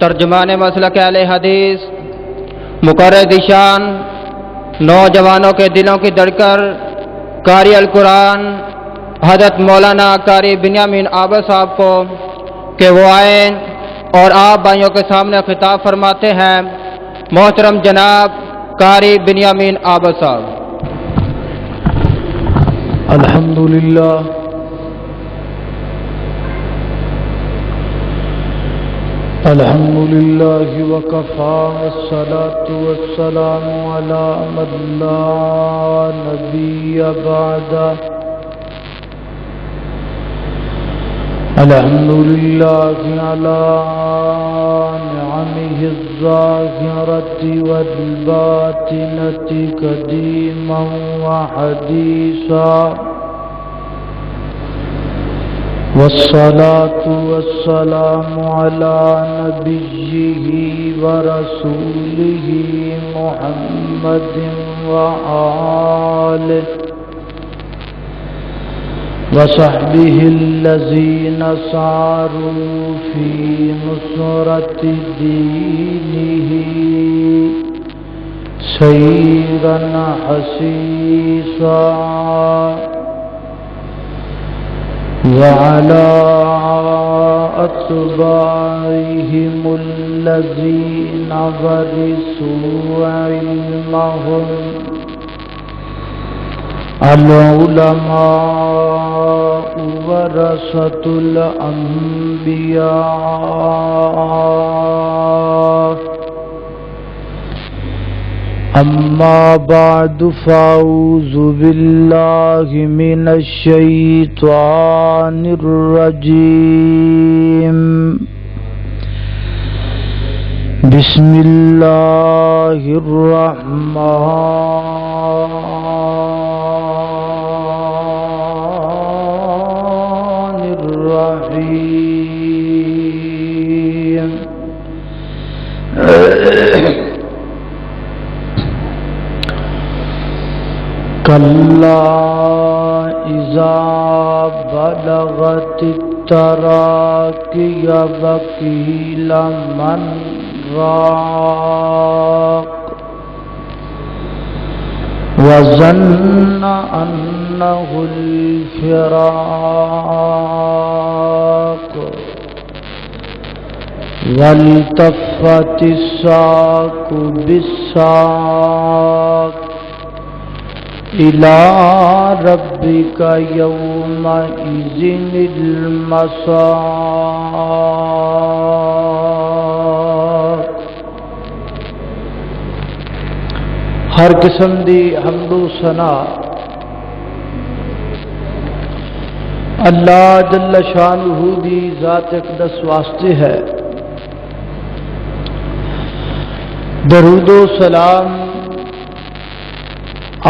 ترجمان مسلک اہل حدیث مقرر ذیشان نوجوانوں کے دلوں کی دھڑکن قاری القرآن حضرت مولانا قاری بنیامین عابد صاحب کو کہ وہ آئیں اور آپ بھائیوں کے سامنے خطاب فرماتے ہیں۔ محترم جناب قاری بنیامین عابد صاحب۔ الحمدللہ الحمدللہ وکفا والصلاة والسلام علی من لا نبی بعدہ۔ الحمدللہ علی نعمہ الظاہرۃ والباطنۃ قدیما وحدیثا، والصلاة والسلام على نبيه ورسوله محمد وآله وصحبه الذين ساروا في نصرة دينه سيرا حسيسا، وعلى أتباعهم الذين ورثوا علمهم العلماء ورثة الأنبياء، أما بعد فأعوذ بالله من الشيطان الرجيم، بسم الله الرحمن الرحيم۔ كلا إذا بلغت التراقي وقيل من راق، وظن أنه الفراق، والتفت الساق بالساق، إلى ربك يومئذ المساق۔ ہر قسم دی حمد و ثنا اللہ جل شانہ دی ذات اقدس واسطے ہے۔ درود و سلام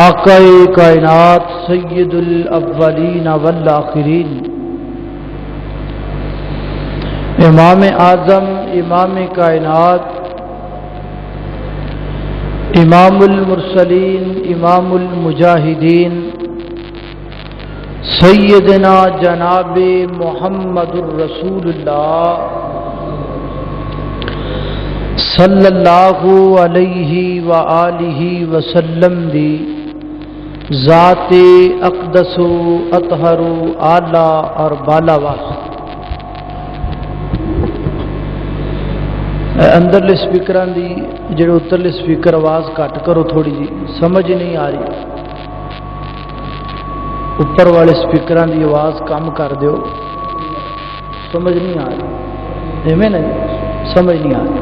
آقا کائنات سید الاولین والآخرین، امام اعظم امام کائنات، امام المرسلین امام المجاہدین، سیدنا جناب محمد الرسول اللہ صلی اللہ علیہ وآلہ وسلم دی ذات اقدس و اطہر و اعلیٰ اور بالا واسطہ۔ اندرلے سپیکران دی جڑے اترلے سپیکر آواز کٹ کرو تھوڑی جی، سمجھ نہیں آ رہی۔ اوپر والے سپیکران دی آواز کم کر دیو، سمجھ نہیں آ رہی، ایویں نہیں سمجھ نہیں آ رہی۔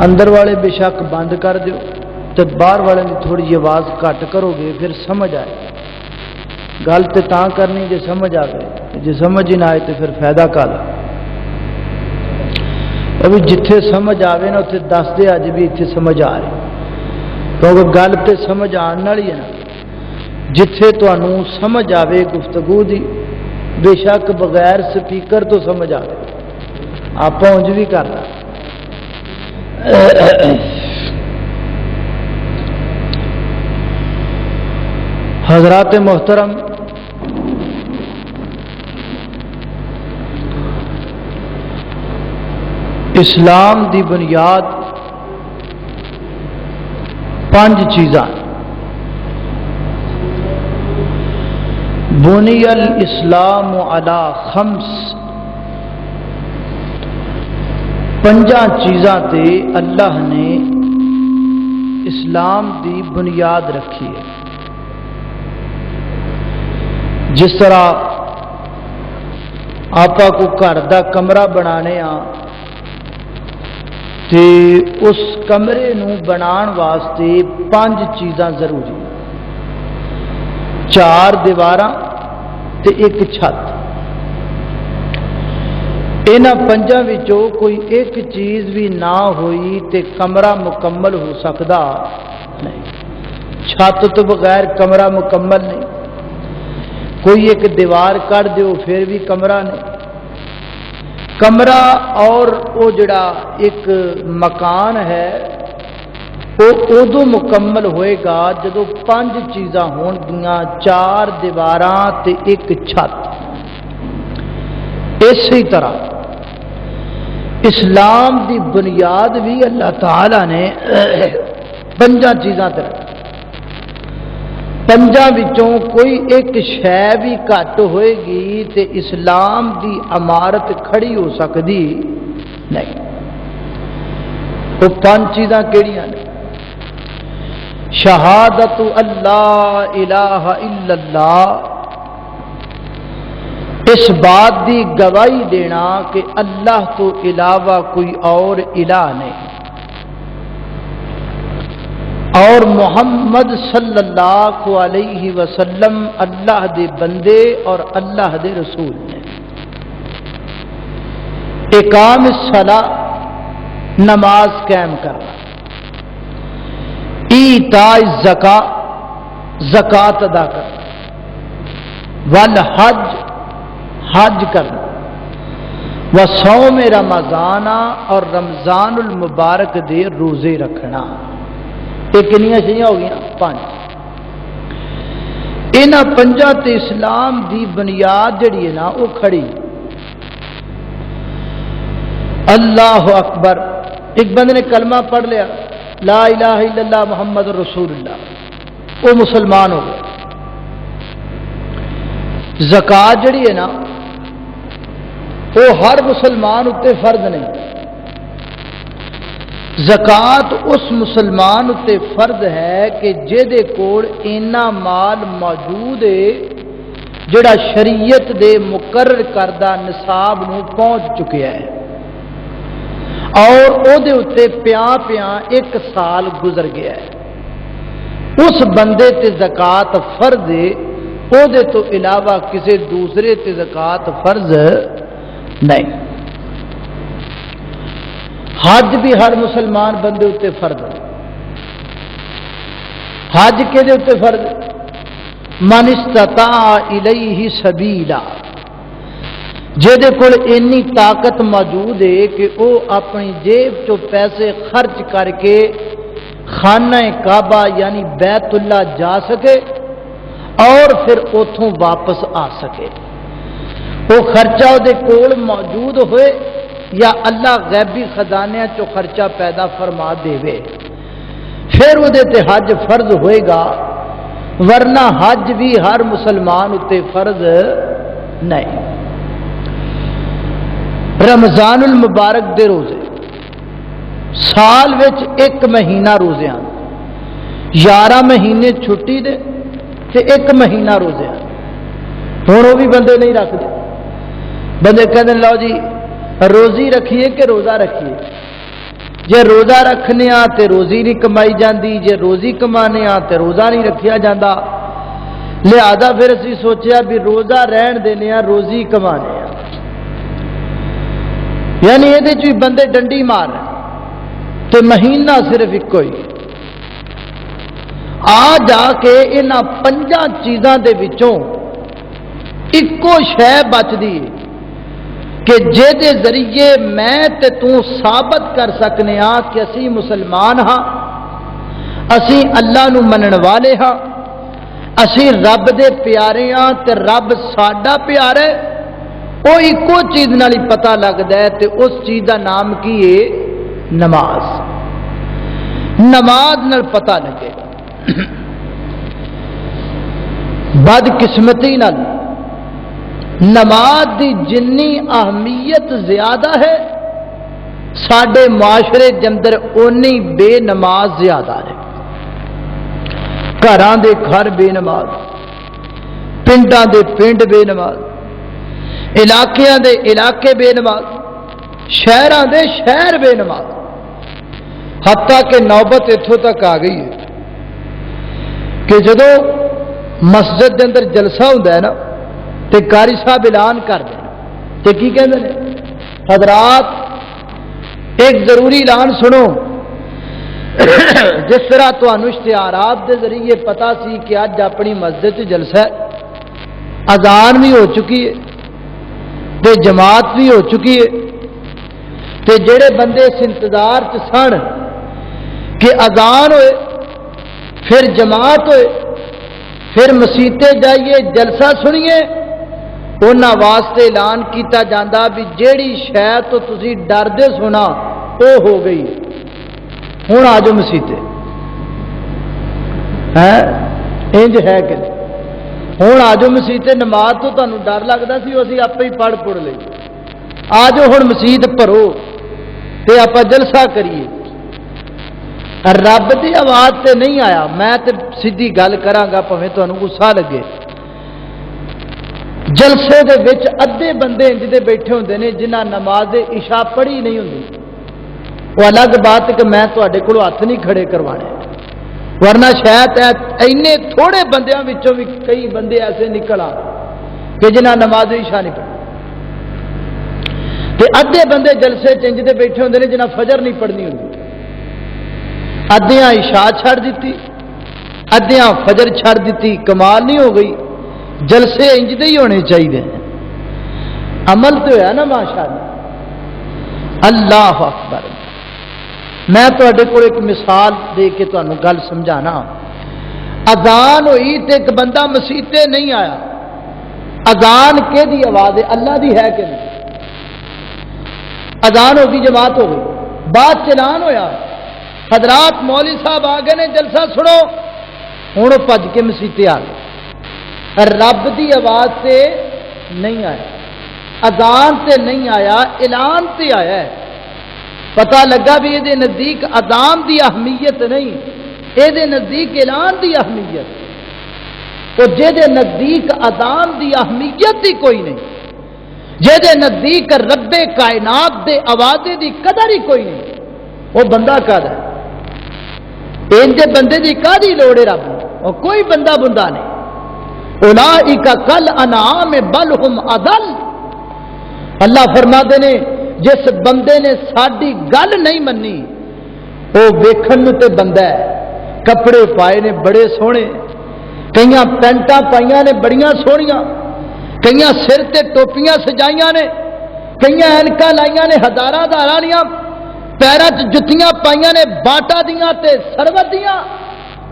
اندر والے بے شک بند کر دیو، تو باہر والے کی تھوڑی جی آواز کٹ کرو گے پھر سمجھ آئے۔ گل تو تاں کرنی جے سمجھ آ گئے، جے سمجھ ہی نہ آئے تو پھر فائدہ کالا۔ ابھی جتھے سمجھ آوے نا اتنے دس دے اج بھی اتنے سمجھ آ رہی، کیونکہ گل تو سمجھ آن والی ہے نا۔ جتھے تانوں سمجھ آوے گفتگو دی، بے شک بغیر سپیکر تو سمجھ آوے، آپ انج بھی کرنا۔ حضرات محترم، اسلام دی بنیاد 5 چیزاں. بنی الاسلام علی 5، 5 چیزاں تے اللہ نے اسلام دی بنیاد رکھی ہے. جس طرح آپ کو گھر دا کمرہ بنانے تے اس کمرے نو بنان واسطے 5 چیزاں ضروری، 4 دیواراں تے 1 چھت. انہاں 5 وچوں کوئی ایک چیز بھی نہ ہوئی تے کمرہ مکمل ہو سکتا نہیں. چھت تو بغیر کمرہ مکمل نہیں. کوئی ایک دیوار کر دیو پھر بھی کمرہ نہیں. کمرہ اور وہ جڑا ایک مکان ہے وہ ادو مکمل ہوئے گا جدو 5 چیزاں ہون گیاں، 4 دیواراں تے 1 چھت. اسی طرح اسلام دی بنیاد بھی اللہ تعالی نے 5 چیزاں تے رکھی. 5 وچوں کوئی ایک شے بھی گھٹ ہوئے گی تے اسلام دی عمارت کھڑی ہو سکتی نہیں. وہ 5 چیزاں کیڑیاں نے؟ شہادت اللہ الہ الا اللہ، اس بات دی گواہی دینا کہ اللہ تو علاوہ کوئی اور الہ نہیں، اور محمد صلی اللہ علیہ وسلم اللہ دے بندے اور اللہ دے رسول نے. اقام الصلاۃ، نماز قائم کرنا. ایتاء الزکاۃ، زکوٰۃ ادا کرنا. والحج، حج کرنا. وصوم رمضان، اور رمضان المبارک دے روزے رکھنا. یہ کنیاں چیزاں ہو گئی؟ 5. انہاں 5 تے اسلام دی بنیاد جڑی ہے نا وہ کھڑی. اللہ اکبر، ایک بندے نے کلمہ پڑھ لیا لا الہ الا اللہ محمد رسول اللہ، وہ مسلمان ہو گیا. زکوٰۃ جڑی ہے نا وہ ہر مسلمان اتے فرض نہیں. زکوٰۃ اس مسلمان اتے فرض ہے کہ جہدے کول اینا مال موجود ہے جڑا شریعت دے مقرر کردہ نصاب نو پہنچ چکیا ہے، اور او دے اتے پیاں 1 سال گزر گیا ہے. اس بندے تے زکوٰۃ فرض ہے، او دے تو علاوہ کسی دوسرے تے زکوٰۃ فرض نہیں. حج بھی ہر مسلمان بندے اتے فرض ہے. حج کے دے اتے فرض؟ من استطاع الیہ سبیلا، جہدے کول اینی طاقت موجود ہے کہ وہ اپنی جیب چو پیسے خرچ کر کے خانہ کعبہ یعنی بیت اللہ جا سکے اور پھر اتوں واپس آ سکے. وہ خرچہ وہ کول موجود ہوئے یا اللہ غیبی خزانے چو خرچہ پیدا فرما دے، پھر وہ حج فرض ہوئے گا. ورنہ حج بھی ہر مسلمان اتے فرض نہیں. رمضان المبارک دے روزے، سال وچ 1 مہینہ روزے آن، 11 مہینے چھٹی دے تے 1 مہینہ روزے آن. ہوں وہ بھی بندے نہیں رکھتے. بندے کہتے ہیں لو جی روزی رکھیے کہ روزہ رکھیے. جے روزہ رکھنے تے روزی نہیں کمائی جاندی، جے روزی کمانے تے روزہ نہیں رکھیا جاندہ. لہذا پھر اسی سوچیا بھی روزہ رہن دینے روزی کمانے. یعنی یہ بندے ڈنڈی مار رہے تو مہینہ صرف ایک ہی. آ جا کے انہاں 5 چیزاں دے وچوں ایکو شے بچدی ہے کہ جے دے ذریعے میں تے تو ثابت کر سکنے ہاں کہ اسی مسلمان ہاں، اسی اللہ نو منن والے ہاں، اسی رب دے پیارے ہاں تے رب ساڈا پیارے، وہ ایکو چیز نال ہی پتہ لگتا ہے تے اس چیز کا نام کی ہے نماز نماز نال پتہ لگے گا بد قسمتی نال نماز دی جنی اہمیت زیادہ ہے ساڈے معاشرے دے اندر اونی بے نماز زیادہ ہے گھراں دے گھر بے نماز پنڈاں دے پنڈ بے نماز علاقیاں دے علاقے بے نماز شہراں دے شہر بے نماز حتیٰ کہ نوبت اتھوں تک آ گئی ہے کہ جدو مسجد دے اندر جلسہ ہوندا ہے نا تے قاری صاحب اعلان کر دیں تے کی کہندے نے حضرات ایک ضروری اعلان سنو جس طرح تمہیں اشتہارات دے ذریعے پتا سی کہ اج اپنی مسجد چ جلسہ ہے اذان بھی ہو چکی ہے تے جماعت بھی ہو چکی ہے تے جڑے بندے اس انتظار چ سن کہ اذان ہوئے پھر جماعت ہوئے پھر مسیتے جائیے جلسہ سنیے انہاں واسطے اعلان کیتا جاندہ بھی جیڑی شے تو تسی ڈردے سنا وہ ہو گئی ہوں آ جاؤ مسیتے انج ہے کہ ہوں آ جاؤ مسیتے نماز تو تمہیں ڈر لگتا سی اسی آپ ہی پڑھ پڑھ لئی آ جاؤ ہوں مسیت بھرو تے آپ جلسہ کریے رب کی آواز تے نہیں آیا میں تے سیدھی گل کراں پویں تمہیں غصہ لگے جلسے دے وچ ادھے بندے انج دے بیٹھے ہوندے نے جنہاں نماز عشاء پڑھی نہیں ہوندی وہ الگ بات کہ میں تواڈے کولوں ہاتھ نہیں کھڑے کروانے ورنہ شاید اینے تھوڑے بندیاں وچوں بھی کئی بندے ایسے نکل آ کہ جنہاں نماز عشاء نہیں پڑھی تے ادھے بندے جلسے چنج دے بیٹھے ہوندے نے جنہاں فجر نہیں پڑھنی ہوندی ادھیاں عشاء چھڑ دیتی ادھیاں فجر چھڑ دیتی کمال نہیں ہو گئی جلسے انج دے ہی ہونے چاہیے عمل تو ہے نا ماشاءاللہ اللہ اکبر میں تواڈے کول ایک مثال دے کے تانوں گل سمجھانا اذان ہوئی تے ایک بندہ مسیتے نہیں آیا اذان کے دی آواز ہے اللہ دی ہے کہ نہیں اذان ہو گئی جماعت ہو گئی بعد چلان ہویا حضرات مولوی صاحب آ گئے نے جلسہ سنو ہوں بھج کے مسیتے آ گئے رب دی آواز سے نہیں آیا اذان تے نہیں آیا اعلان تے آیا ہے پتہ لگا بھی یہ نزدیک اذان دی اہمیت نہیں یہ نزدیک اعلان دی اہمیت تو جے نزدیک اذان دی اہمیت ہی کوئی نہیں جے نزدیک رب کائنات دے آوازے دی قدر ہی کوئی نہیں وہ بندہ کد ہے انجے بندے دی کادی لوڑ ہے رب اور کوئی بندہ بندہ نہیں اولئک کل انعام بل ہم اضل اللہ فرماتے نے جس بندے نے ساڈی گل نہیں منی وہ ویکھن نوں تے بندہ ہے کپڑے پائے نے بڑے سونے کئیاں پینٹاں پائیاں نے بڑیاں سوہنیاں کئیاں سر تے ٹوپیاں سجائیاں نے کئیاں اینکاں لائیاں نے ہزاراں والیاں پیراں چ جتیاں پائیاں نے باٹا دیاں تے سربت دیاں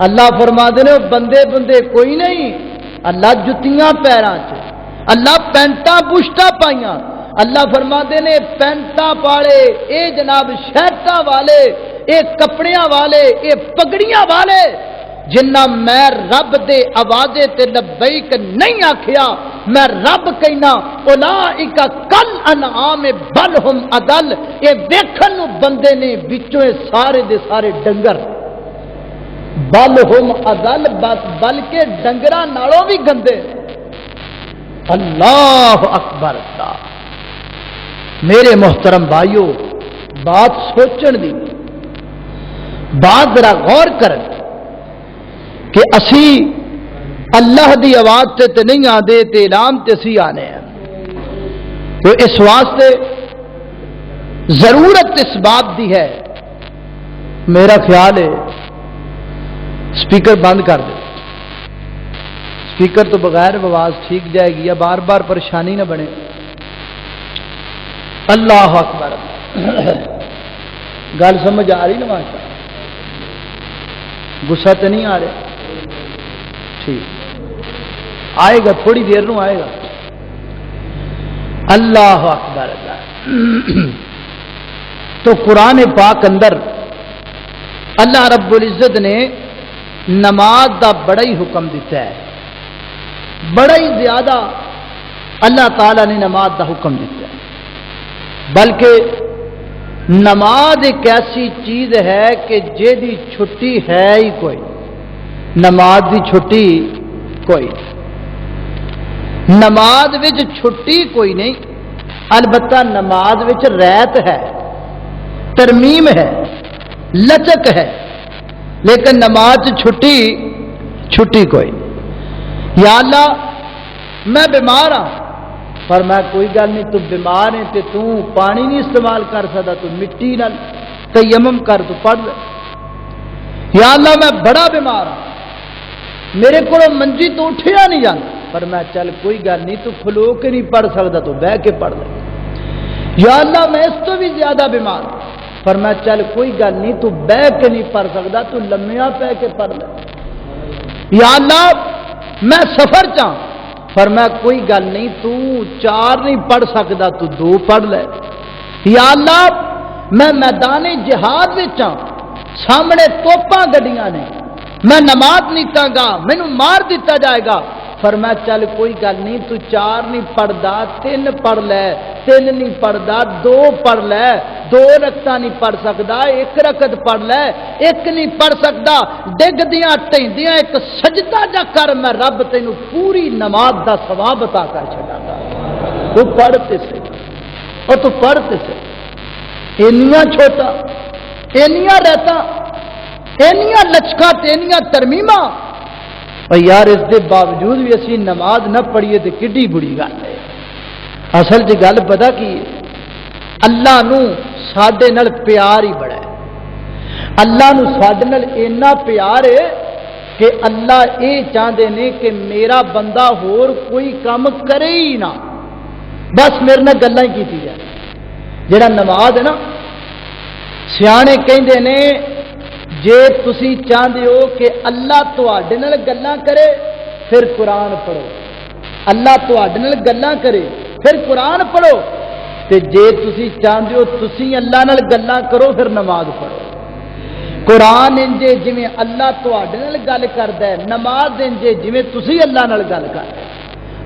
اللہ فرماتے نے وہ بندے بندے کوئی نہیں اللہ جتیاں پیراں چ اللہ پینٹاں بشٹاں پائیاں اللہ فرماتے نے پینٹاں پالے اے جناب شرٹاں والے اے کپڑیاں والے اے پگڑیاں والے جنہ میں رب دے آوازے تے لبیک نہیں آکھیا میں رب کہنا اولئک کل انعام بل ہم اضل اے ویکھن نوں بندے نے وچوں سارے دے سارے ڈنگر بل ہم اضل بلکہ ڈنگراں نالوں بھی گندے اللہ اکبر اللہ میرے محترم بھائیو بات سوچن دی بات ذرا غور کرن کہ اسی اللہ دی آواز تے نہیں آدے تے اعلان تے اسی آنے ہیں تو اس واسطے ضرورت اس بات دی ہے میرا خیال ہے سپیکر بند کر دے سپیکر تو بغیر آواز ٹھیک جائے گی یا بار بار پریشانی نہ بنے اللہ اکبر گل سمجھ آ رہی نا ماشاء غصہ تو نہیں آ رہا ٹھیک آئے گا تھوڑی دیر نو آئے گا اللہ اکبر اللہ۔ تو قرآن پاک اندر اللہ رب العزت نے نماز دا بڑا ہی حکم دیتا ہے، بڑا ہی زیادہ اللہ تعالی نے نماز دا حکم دیتا ہے، بلکہ نماز ایک ایسی چیز ہے کہ جیدی چھٹی ہے ہی کوئی، نماز دی چھٹی کوئی، نماز وچ چھٹی کوئی نہیں، البتہ نماز وچ ریت ہے، ترمیم ہے، لچک ہے، لیکن نماز چھٹی کوئی نہیں۔ یا اللہ میں بیمار ہاں، پر میں کوئی گل نہیں، تو بیمار ہے تے تو پانی نہیں استعمال کر سکتا، تو مٹی نال تیمم کر، تو پڑھ لے۔ یا اللہ میں بڑا بیمار ہاں، میرے کو منجی تو اٹھیا نہیں جاتا، پر میں چل کوئی گل نہیں، تو کھلو کے نہیں پڑھ سکتا، تو بہ کے پڑھ لے۔ یا اللہ میں اس تو بھی زیادہ بیمار ہوں، پر میں چل کوئی گل نہیں، تو بہ کے نہیں پڑھ سکتا، تو لمیا پہ کے پڑھ لے۔ یا اللہ میں سفر چاہ، پر میں کوئی گل نہیں، تو 4 نہیں پڑھ سکتا، تو 2 پڑھ لے۔ یا اللہ میں میدان جہاد وچ ہاں، سامنے توپاں گڈیاں نے، میں نماز نہیں ٹانگا، مینوں مار دیتا جائے گا، فرمایا چل کوئی گل نہیں، تو 4 نہیں پڑھدا 3 پڑھ لے، 3 نہیں پڑھدا 2 پڑھ لے، 2 رکعتاں نہیں پڑھ سکدا 1 رکعت پڑھ لے، 1 نہیں پڑھ سکدا ڈگدیاں ٹہندیاں ایک سجدہ جا کر، میں رب تینوں پوری نماز دا ثواب عطا کر چھڈاں گا۔ تو پڑھتے سے، اور تو پڑھتے سے، اینیاں چھوٹا، اینیاں رہتا، اینیاں لچکا، اینیاں ترمیماں، اور یار اس دے باوجود بھی اسی نماز نہ پڑھیے تو کڈی بری گل ہے۔ اصل جی گل پتا کی ہے، اللہ نو ساڈے نال پیار ہی بڑا ہے، اللہ نو ساڈے نال اینا پیار ہے کہ اللہ یہ چاہتے ہیں کہ میرا بندہ ہور کوئی کام کرے ہی نہ، بس میرے نال گلاں ہی کیتی جائے۔ جڑا نماز ہے نا، سیانے کہندے نے جے تسی چاہتے ہو کہ اللہ تواڈے نال گلاں کرے پھر قرآن پڑھو، اللہ تواڈے نال گلاں کرے پھر قرآن پڑھو، تے جے تسی چاہتے ہو تسی اللہ نال گلاں کرو پھر نماز پڑھو۔ قرآن انجے جویں اللہ تواڈے نال گل کردا ہے، نماز انجے جویں تسی اللہ نال گل کردے۔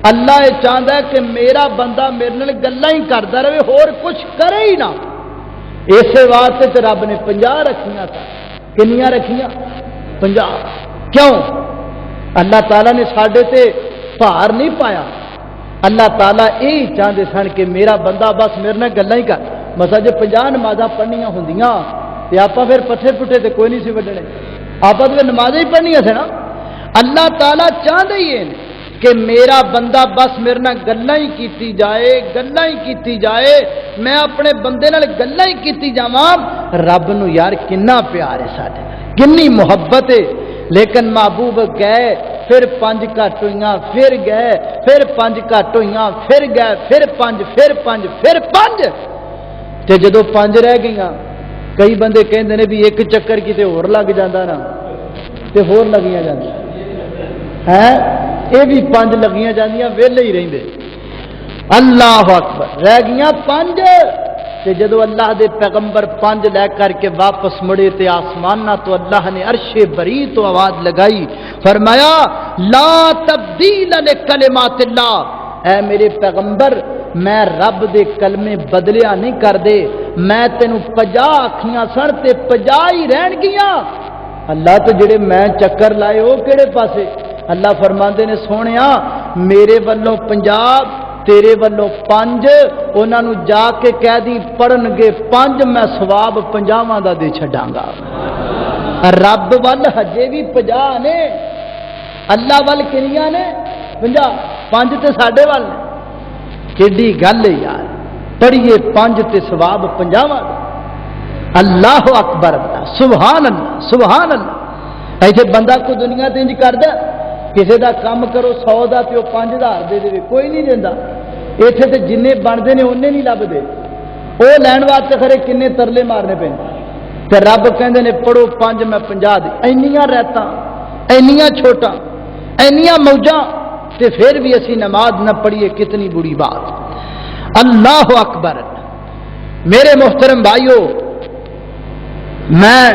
اللہ یہ چاہتا ہے کہ میرا بندہ میرے نال گلاں ہی کردا رہے، ہور کچھ کرے ہی نہ۔ اسی واسطے تے رب نے 50 رکھیاں تھا، کنیاں رکھیاں 50۔ کیوں؟ اللہ تعالیٰ نے ساڈے تے بھار نہیں پایا، اللہ تعالیٰ یہی چاہتے سن کہ میرا بندہ بس میرے نال گلاں ہی کر۔ مسا جے 50 نمازاں پڑھنیاں ہوندیاں تے آپاں پھر پٹھے پٹھے تے کوئی نہیں سی وڈنے، آپاں تے نمازیں ہی پڑھنیاں سی نا۔ اللہ تعالیٰ چاہتے ہی ہے کہ میرا بندہ بس میرے نال گلاں ہی کیتی جائے، گلاں ہی کیتی جائے، میں اپنے بندے نال گلاں ہی کیتی جاواں۔ رب نو یار کنا پیار ہے ساڈے نال، کنی محبت ہے، لیکن محبوب گئے پھر 5 گھٹ ہوئیاں، پھر گئے پھر 5 گھٹ ہوئیاں، پھر گئے پھر 5 پھر 5 پھر 5، تے جدو 5 رہ گئیاں کئی بندے کہندے نے بھی 1 چکر کتے ہور لگ جاندا نا تے ہور لگیاں جاندیاں ہیں، یہ بھی 5 لگیاں جاندیاں ویلے ہی رہندے۔ اللہ اکبر، رہ گئیاں 5، تے جدو اللہ دے پیغمبر 5 لے کر کے واپس مڑے تے آسمانہ تو اللہ نے عرش بری تو آواز لگائی، فرمایا لا تبدیل لکلمات اللہ، اے میرے پیغمبر میں رب دے کلمے بدلیا نہیں کر دے، میں تینوں 50 آکھیاں سن تے 50 ہی رہن گیاں۔ اللہ تو جڑے میں چکر لائے وہ کہڑے پاسے؟ اللہ فرماندے نے سونیا میرے والوں 50 تیرے والوں 5، انہاں نو جا کے کہہ دی پڑھن گے 5، میں ثواب 50 دا دے چھڈاں گا۔ رب وال ہجے بھی 50 نے، اللہ وال کنیاں نے 50، 5 تے ساڈے وال نے۔ کیڈی گل ہے یار، پڑھیے 5 تے ثواب 50 دا۔ اللہ اکبر، اللہ سبحان اللہ سبحان اللہ۔ ایتھے بندہ کو دنیا تے انج کردا کسی دا کام کرو 100 دا تے 5000 دے دے، کوئی نہیں دیندا۔ ایتھے تے جننے بنتے ہیں اننے نہیں لبدے، وہ لین واسطے خرے کنے ترلے مارنے پے تے رب کہندے نے پڑھو 5 میں 50 دی۔ اینیاں رہتا، اینیاں چھوٹا، اینیاں موجاں، تے پھر بھی اسی نماز نہ پڑھیے، کتنی بری بات۔ اللہ اکبر۔ میرے محترم بھائیو، میں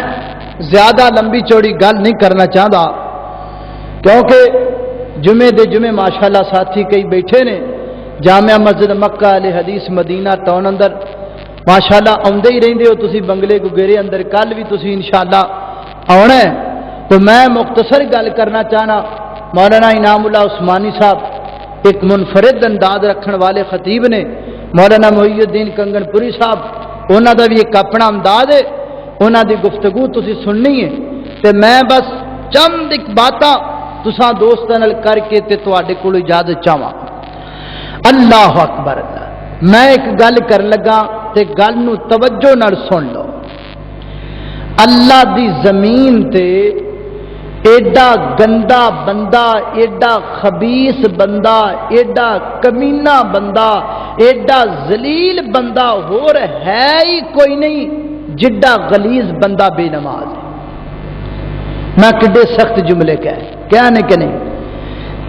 زیادہ لمبی چوڑی گل نہیں کرنا چاہتا، کیونکہ جمعے دے جمعے ماشاءاللہ ساتھی کئی بیٹھے نے جامعہ مسجد مکہ علی حدیث مدینہ ٹاؤن اندر ماشاءاللہ آندے ہی رہندے ہو تسی بنگلے گگیرے اندر، کل بھی تسی انشاءاللہ آنا ہے۔ تو میں مختصر گل کرنا چاہنا، مولانا انعام اللہ عثمانی صاحب ایک منفرد انداز رکھن والے خطیب نے، مولانا محی الدین کنگن پوری صاحب انہوں دا بھی ایک اپنا انداز ہے، انہوں دی گفتگو تسی سننی ہے، تے میں بس چند ایک باتاں تساں دوستاں نال کر کے تے تواڈے کول اجازت چاہواں۔ اللہ اکبر۔ میں ایک گل کر لگا تے گل نو توجہ نال سن لو۔ اللہ دی زمین تے ایڈا گندا بندہ، ایڈا خبیث بندہ، ایڈا کمینہ بندہ، ایڈا ذلیل بندہ ہور ہے ہی کوئی نہیں جڈا غلیظ بندہ بے نماز ہے۔ میں کڈے سخت جملے کیا نے کہ نہیں،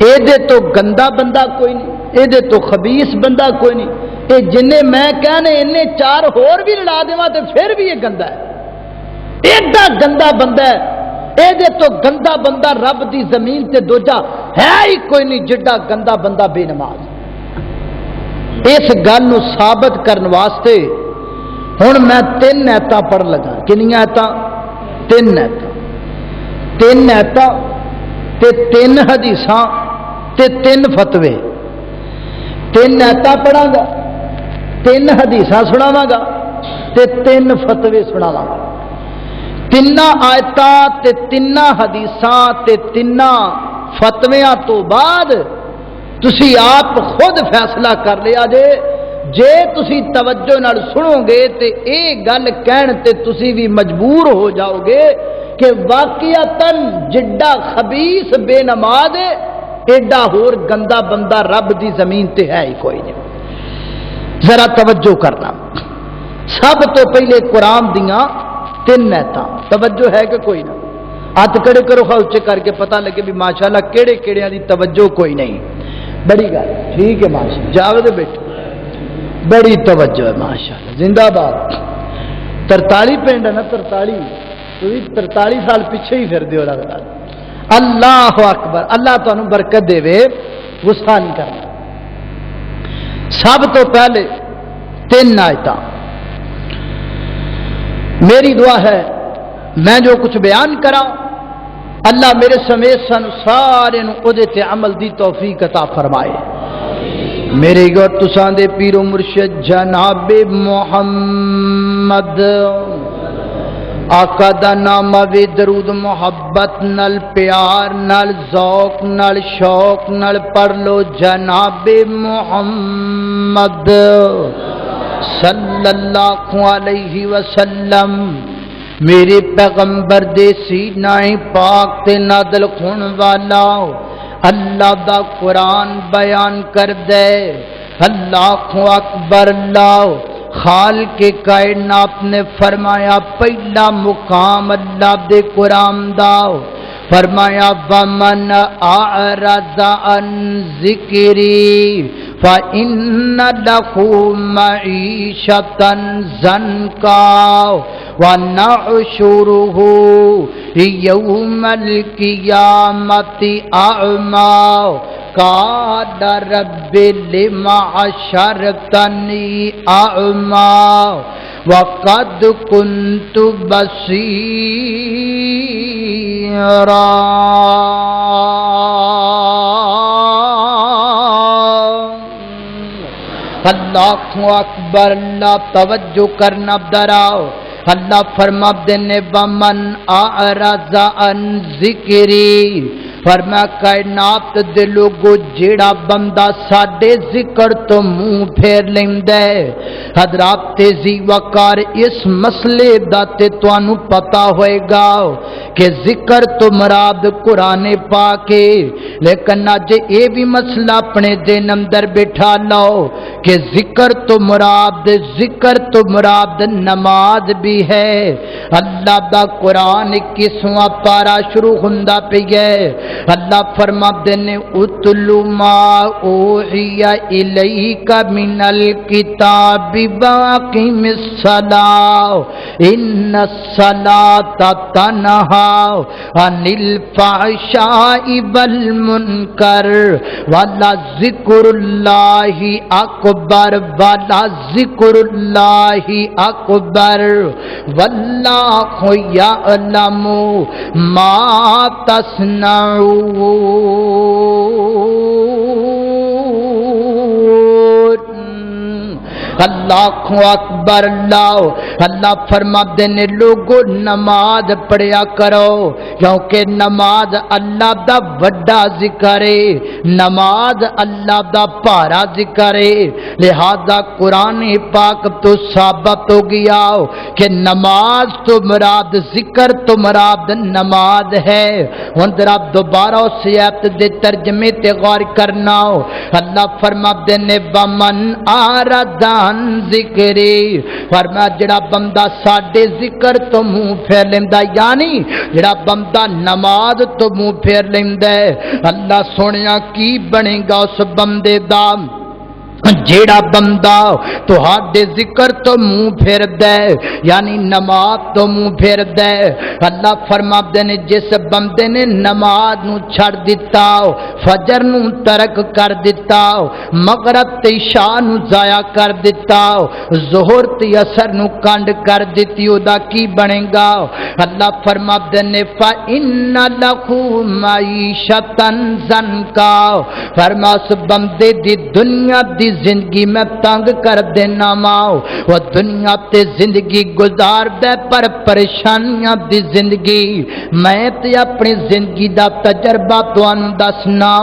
اے دے تو گندا بندہ کوئی نہیں، اے دے تو خبیث بندہ کوئی نہیں، اے جنے میں کہنے انہیں چار ہور بھی لڑا دیواں تے پھر بھی یہ گندا ہے، ایڈا گندا بندہ ہے۔ اے دے تو گندا بندہ رب دی زمین تے دوجا ہے ہی کوئی نہیں جڈا گندا بندہ بے نماز۔ اس گل نو ثابت کرن واسطے ہن میں 3 آیتاں پڑھ لگا۔ کنیاں آیتاں؟ 3 آیتاں، 3 آیتاں تے 3 حدیثاں تے 3 فتوے۔ 3 آیتاں پڑھاں گا، 3 حدیثاں سناواں گا تے 3 فتوے سناواں گا۔ 3 آیتاں تے 3 حدیثاں تے 3 فتویاں تو بعد تسی آپ خود فیصلہ کر لیا جے تسی توجہ نال سنو گے تے اے گل کہن تے تسی بھی مجبور ہو جاؤ گے کہ واقعتاً جڈا خبیث بے نماز ہے ایڈا ہور گندا بندہ رب دی زمین تے ہے ہی کوئی نہیں۔ ذرا توجہ کرنا، سب تو پہلے قرآن دیاں 3 آیتاں، توجہ ہے کہ کوئی نہ؟ ہاتھ کھڑے کرو اچے کر کے پتہ لگے بھی ماشاءاللہ کیڑے کیڑیاں دی توجہ کوئی نہیں۔ بڑی گل ٹھیک ہے ماشاءاللہ، جاوید بیٹھو بڑی توجہ ہے ماشاءاللہ، زندہ باد۔ 43 پنڈ ہے نا، 43 43 سال پیچھے ہی پھر دیو لگتا۔ اللہ اکبر، اللہ تانوں برکت دے، غصہ نہیں کرنا۔ سب تو پہلے 3 آیتاں، میری دعا ہے میں جو کچھ بیان کرا اللہ میرے سمیت سن سارے نو اودے تے عمل دی توفیق عطا فرمائے۔ میرے گو تساں دے پیر و مرشد جناب محمد آقا دا نام وی درود محبت نال پیار نال ذوق نال شوق نال پڑھ لو، جناب محمد صلی اللہ علیہ وسلم۔ میرے پیغمبر دے سینہ پاک تے نادل خون والا اللہ دا قرآن بیان کر دے۔ اللہ اکبر، اللہ خالق کائنات نے فرمایا پہلا مقام اللہ دے قرآن دا، فرمایا وَمَنْ أَعْرَضَ عَنْ ذِكْرِي فَإِنَّ لَهُ مَعِيشَةً ضَنْكًا وَنَحْشُرُهُ يَوْمَ الْقِيَامَةِ أَعْمَى قَالَ رَبِّ لِمَ حَشَرْتَنِي أَعْمَى وَقَدْ كُنْتُ بَصِيرًا۔ اللہ اکبر، اللہ توجہ کرنا دراؤ۔ اللہ فرما دینے وَمَنْ أَعْرَضَ عَنْ ذِكْرِي، فرما کائنات دے لوگو جیڑا بندہ ساڈے ذکر تو منہ پھیر لیندے۔ حضرات تیزی وقار اس مسئلے دا تے توانو پتا ہوئے گا کہ ذکر تو مراد قرآن پاک ہے، لیکن اج اے بھی مسئلہ اپنے دین اندر بٹھا لو کہ ذکر تو مراد نماز بھی ہے۔ اللہ دا قرآن 21واں پارا شروع ہوندا پئی ہے، اللہ فرماتے نے اتلو ما اوحی الیک من الکتاب واقم الصلاۃ ان الصلاۃ تنہی عن الفحشاء والمنکر ولذکر اللہ اکبر واللہ یعلم ما تصنعون۔ اللہ اکبر اللہ فرماتے نے لوگو نماز پڑھیا کرو، کیونکہ نماز اللہ دا وڈا ذکر ہے، نماز اللہ دا پارا ذکر ہے، لہذا قرآن پاک تو ثابت ہو گیا کہ نماز تو مراد ذکر تو مراد نماز ہے۔ ہن ذرا دوبارہ اس آیت دے ترجمے تے غور کرنا، اللہ فرماتے نے ومن آرد عن ذکری، فرمایا جڑا بندہ ساڈے ذکر تو منہ پھیر لیندا، یعنی جڑا بندہ نماز تو منہ پھیر لیندا ہے، اللہ سونیا کی بنے گا اس بندے دا؟ جیڑا بندہ تہاڈے ذکر تو منہ پھیر دے، یعنی نماز تو منہ پھیر دے، اللہ فرماتے نے جس بندے نے نماز نو چھڑ دیتا، فجر نو ترک کر دیتا، مغرب تے عشاء نو ضائع کر دیتا، ظہر تے عصر نو کنڈ کر دیتی، او دا کی بنے گا؟ اللہ فرماتے نے فإن لَهُ مَعِيشَةً ضَنكا، فرمایا اس بندے دی دنیا دی زندگی میں تنگ کر دینا ماؤ، وہ دنیا تے زندگی گزار دے پر پریشانیاں دی زندگی۔ میں تے اپنی زندگی دا تجربہ تانوں دسنا،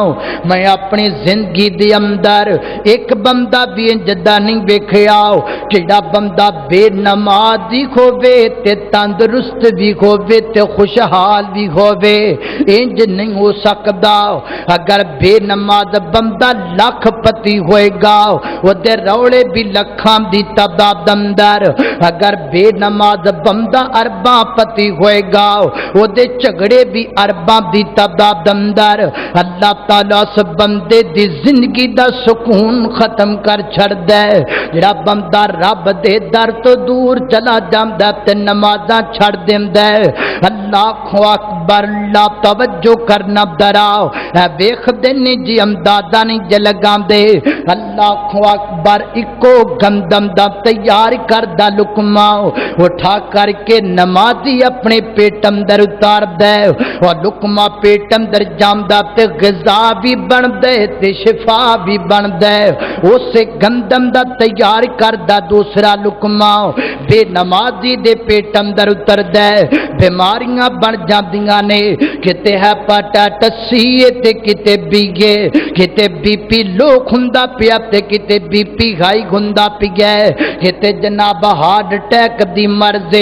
میں اپنی زندگی دے اندر ایک بندہ بھی انجدا نہیں ویکھیا جڑا بندہ بے نمازی ہووے تے تندرست بھی ہووے تے خوشحال بھی ہووے، انج نہیں ہو سکدا۔ اگر بے نماز بندہ لاکھ پتی ہوئے گا، وہ دے روڑے بھی لکھاں دی تعداد اندر، اگر بے نماز بندہ ارباں پتی ہوئے گا، وہ دے جھگڑے بھی ارباں دی تعداد اندر۔ اللہ تعالیٰ اس بندے دی زندگی دا سکون ختم کر چھڑ دے، جڑا بندہ رب دے در تو دور چلا جاندا تے نمازاں چھڑ دیندا ہے۔ اللہ اکبر، اللہ توجہ کرنا دراؤ، اے ویکھ دے نہیں جی امداداں نہیں جے لگاندے، اللہ اکبر اکو گندم دا تیار کردہ لقمہ اٹھا کر کے نمازی اپنے پیٹ اندر اتار دے، اور لقمہ پیٹ اندر جامدہ تے غذا بھی بن دے تے شفا بھی بن دے، اسے گندم دا تیار کردہ دوسرا لقمہ بے نمازی دے پیٹ اندر اتر دے، بیماریاں بن جاندیاں نے، کتے ہیپاٹائٹس سی تے کتے بیگے، کتے بی پی لو کھندا پیا تے کتے بی پی ہائی گھندا پیا، کتے جناب ہارٹ اٹیک دی مرض،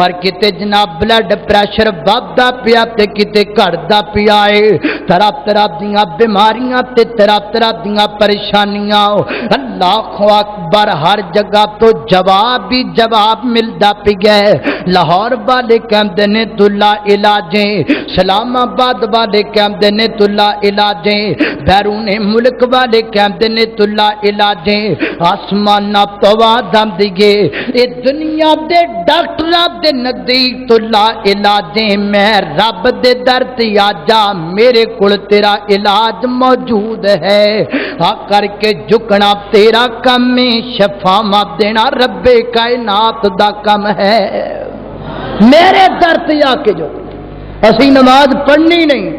اور کتے جناب بلڈ پریشر ودا پیا تے کتے گھٹدا پیا ہے، طرح طرح دیاں بیماریاں تے طرح طرح دیاں پریشانیاں۔ اللہ اکبر، ہر جگہ تو جواب بھی جواب ملدا پیا ہے۔ لاہور والے کہندے نے تو لا علاجیں، اسلام آباد والے کہندے نے تو لا علاجیں، بیرون ملک والے کہندے نے تو لا علاجیں، آسمان تو آدم دیگے اے دنیا دے ڈاکٹراں دے نزدیک تو لا علاجیں، میں رب دے در تے آجا، میرے کول تیرا علاج موجود ہے، آ کر کے جھکنا تیرا کم ہے، شفاء دینا رب کائنات دا کم ہے، میرے در تے آ کے جو اسی نماز پڑھنی نہیں،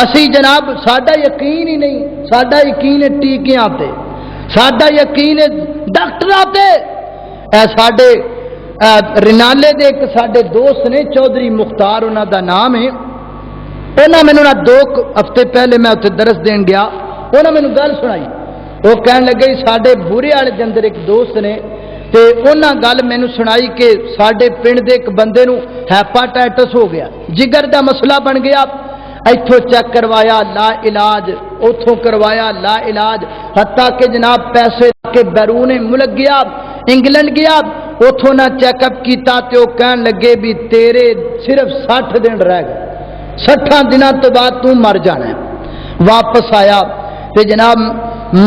اسی جناب ساڈا یقین ہی نہیں، ساڈا یقین ہے ٹیکیاں تے، ساڈا یقین ہے ڈاکٹراں تے۔ اے ساڈے رنالے دے ایک ساڈے دوست نے چودھری مختار انہاں دا نام ہے، انہاں مینوں نہ 2 ہفتے پہلے میں اتنے درس دین گیا، انہاں مینوں گل سنائی، وہ کہن لگے ساڈے بورے والے دے اندر ایک دوست نے تے انہاں گل مینوں سنائی کہ ساڈے پنڈ دے ایک بندے نوں ہیپاٹائٹس ہو گیا، جگر دا مسئلہ بن گیا، ایتھوں چیک کروایا لا علاج، اتوں کروایا لا علاج، حتیٰ کہ جناب پیسے کے بیرون ملک گیا، انگلینڈ گیا، اتوں نہ چیک اپ کیتا تے وہ کہن لگے بھی تیرے صرف 60 دن رہ گئے، 60 دنوں تو بعد تو مر جانا ہے۔ واپس آیا تے جناب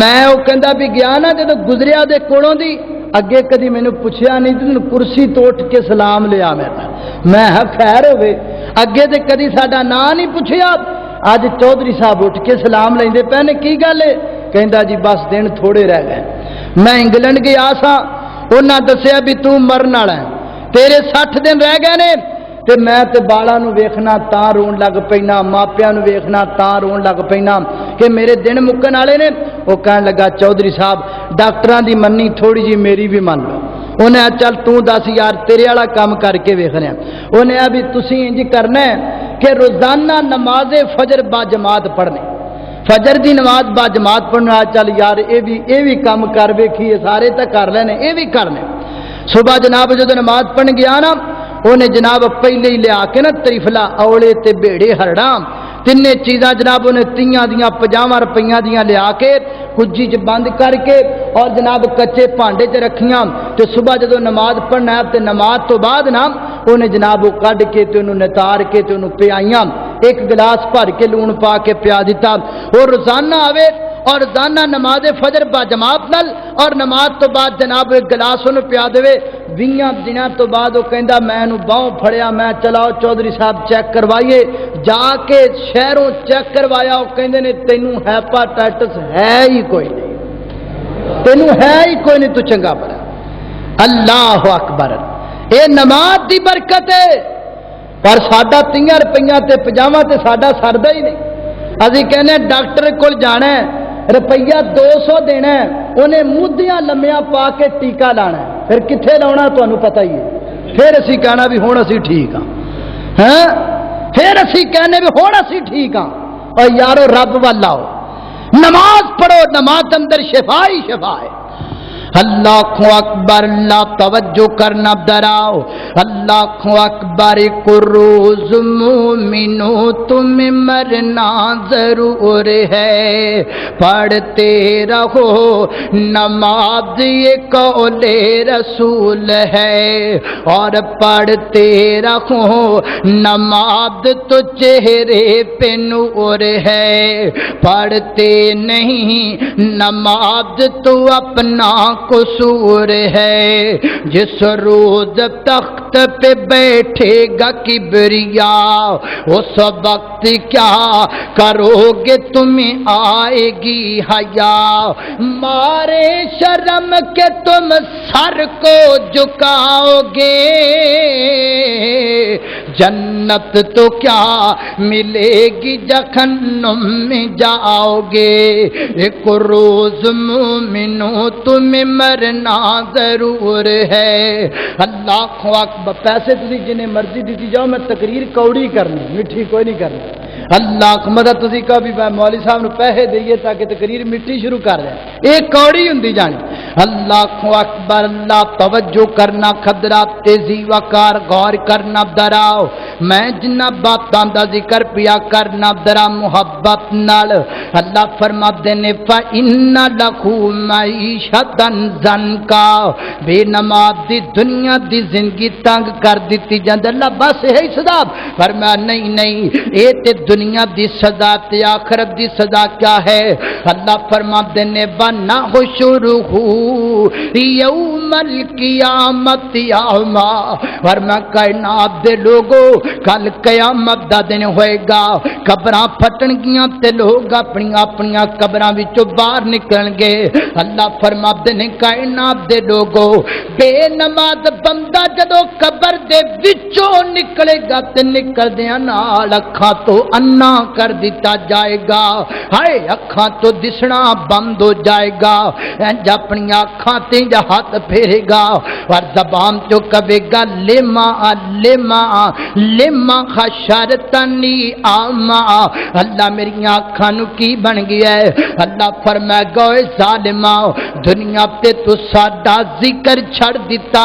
میں وہ کہندا بھی گیا نا جدوں گزریا دے کولوں دی اگے کدی مینوں پوچھیا نہیں تے کرسی تو اٹھ کے سلام لیا میں خیر ہوے، اگے تے کدی ساڈا نام نہیں پوچھیا، اج چودھری صاحب اٹھ کے سلام لیندے پے نے، کی گل ہے؟ کہندا جی بس دن تھوڑے رہ گئے، میں انگلینڈ گیا سا، انہاں دسیا بھی تو مرن والا ہے، تیرے 60 دن رہ گئے نے، تے میں تے بالاں نو ویکھنا تاں رون لگ پینا، ماپیاں نو ویکھنا تاں رون لگ پینا کہ میرے دن مکن والے نے۔ وہ کہن لگا چودھری صاحب ڈاکٹراں دی مننی تھوڑی جی میری بھی من لو۔ انہیں چل تو دس یار تیرے والا کام کر کے ویکھ رہے ہیں۔ انہیں بھی تسی انج کرنا ہے کہ روزانہ نماز فجر با جماعت پڑھنی، فجر دی نماز با جماعت پڑھنا۔ چل یار یہ بھی کام کر ویکھیے، سارے تو کر لینے، یہ بھی کرنے۔ صبح جناب جدو نماز پڑھ گیا نا، انہیں جناب پہلے ہی لیا کے نا تریفلا اوڑے تے بیڑے ہرڑا تین چیزاں جناب انہیں 30 دیاں 50 روپیاں دیاں لیا کے کجی چ بند کر کے اور جناب کچے پانڈے چ رکھیاں، تو صبح جدو نماز پڑھنا ہے تے نماز تو بعد نا انہیں جناب وہ کڈ کے تے انہوں نتار کے تے انہوں پیائیاں، ایک گلاس بھر کے لون پا کے پیا دیتا۔ وہ روزانہ آوے اور روزانہ نماز فجر با جماعت نال اور نماز تو بعد جناب ایک گلاس انہوں پیا دے۔ 20 دنوں تو بعد وہ کہندا میں نو باہوں پھڑیا، میں چلاؤ چودھری صاحب چیک کروائیے، جا کے شہروں چیک کروایا، وہ کہندے نے تینوں ہیپاٹائٹس ہے ہی کوئی نہیں، تینوں ہے ہی کوئی نہیں، تو چنگا بڑا۔ اللہ اکبر، اے نماز دی برکت ہے، پر ساڈا 30 روپیہ تے 50 تے ساڈا سردا ہی نہیں۔ ابھی کہنے ڈاکٹر کول جانا ہے، روپیہ 200 دینا ہے، انہیں مودیاں لمیاں پا کے ٹیکہ لانا ہے، پھر کتنے لاؤنا تمہیں پتہ ہی ہے۔ پھر اسی کہنا بھی ہوں اسی ٹھیک ہاں، پھر اسی کہنے بھی ہوں اسی ٹھیک ہاں۔ اور یارو رب وال آؤ، نماز پڑھو، نماز اندر شفا ہی شفا ہے۔ اللہ اکبر، اللہ توجہ کرنا دراؤ، اللہ اکبر، روز مومنو تم مرنا ضرور ہے، پڑھتے رہو نماز یہ قول رسول ہے، اور پڑھتے رہو نماز تو چہرے پہ نور ہے، پڑھتے نہیں نماز تو اپنا قصور ہے، جس روز تخت پہ بیٹھے گا کبریا اس وقت کیا کرو گے تمہیں آئے گی حیا، مارے شرم کے تم سر کو جھکاؤ گے، جنت تو کیا ملے گی جہنم میں جاؤ گے، ایک روز مومنو تمہیں مرنا ضرور ہے۔ اللہ اکبر، پیسے تسی جنہیں مرضی دیتی جاؤ، میں تقریر کوڑی کرنی، میٹھی کوئی نہیں کرنی۔ اللہ مدد تسی کہا بھی میں مولوی صاحب نو پیسے دئیے تاکہ تقریر میٹھی شروع کر رہے ہیں، ایک کوڑی ہوندی جانی۔ اللہ اکبر، اللہ توجہ کرنا، خطرہ تیزی وقار غور کرنا دراؤ، میں جنہ باتاں دا ذکر پیا کرنا درا محبت نال۔ اللہ فرماتے نے فَإِنَّ لَهُ مَعِيشَةً ضَنْكَا، بے نماز دی دنیا دی زندگی تنگ کر دیتی جاندی۔ اللہ بس یہی سزا فرمایا نہیں اے تے دنیا دی سزا تے آخرت دی سزا کیا ہے؟ اللہ فرماتے نے وَنَحْشُرُهُ يَوْمَ الْقِيَامَةِ أَعْمَى، فرمایا کائنات دے لوگو کل قیامت دا دن ہوئے گا، قبراں پھٹن گیاں تے لوگ اپنی اپنی قبراں وچوں باہر نکلن گے۔ اللہ فرماتے نے کائنات دے لوگو بے نماز بندہ جدو قبر دے وچوں نکلے گا تے نکلدیاں نال اکھاں تو انا کر دیتا جائے گا، ہائے اکھاں تو دسنا بند ہو جائے گا، انج اپنی اکھاں تے ہاتھ پھیرے گا اور زبان تو کہے گا لما لما لما خشرتنی آما، اللہ میری آنکھاں نو کی بن گیا ہے؟ اللہ فرمائے گا اے ظالما، دنیا تے تو ساڈا ذکر چھڑ دیتا،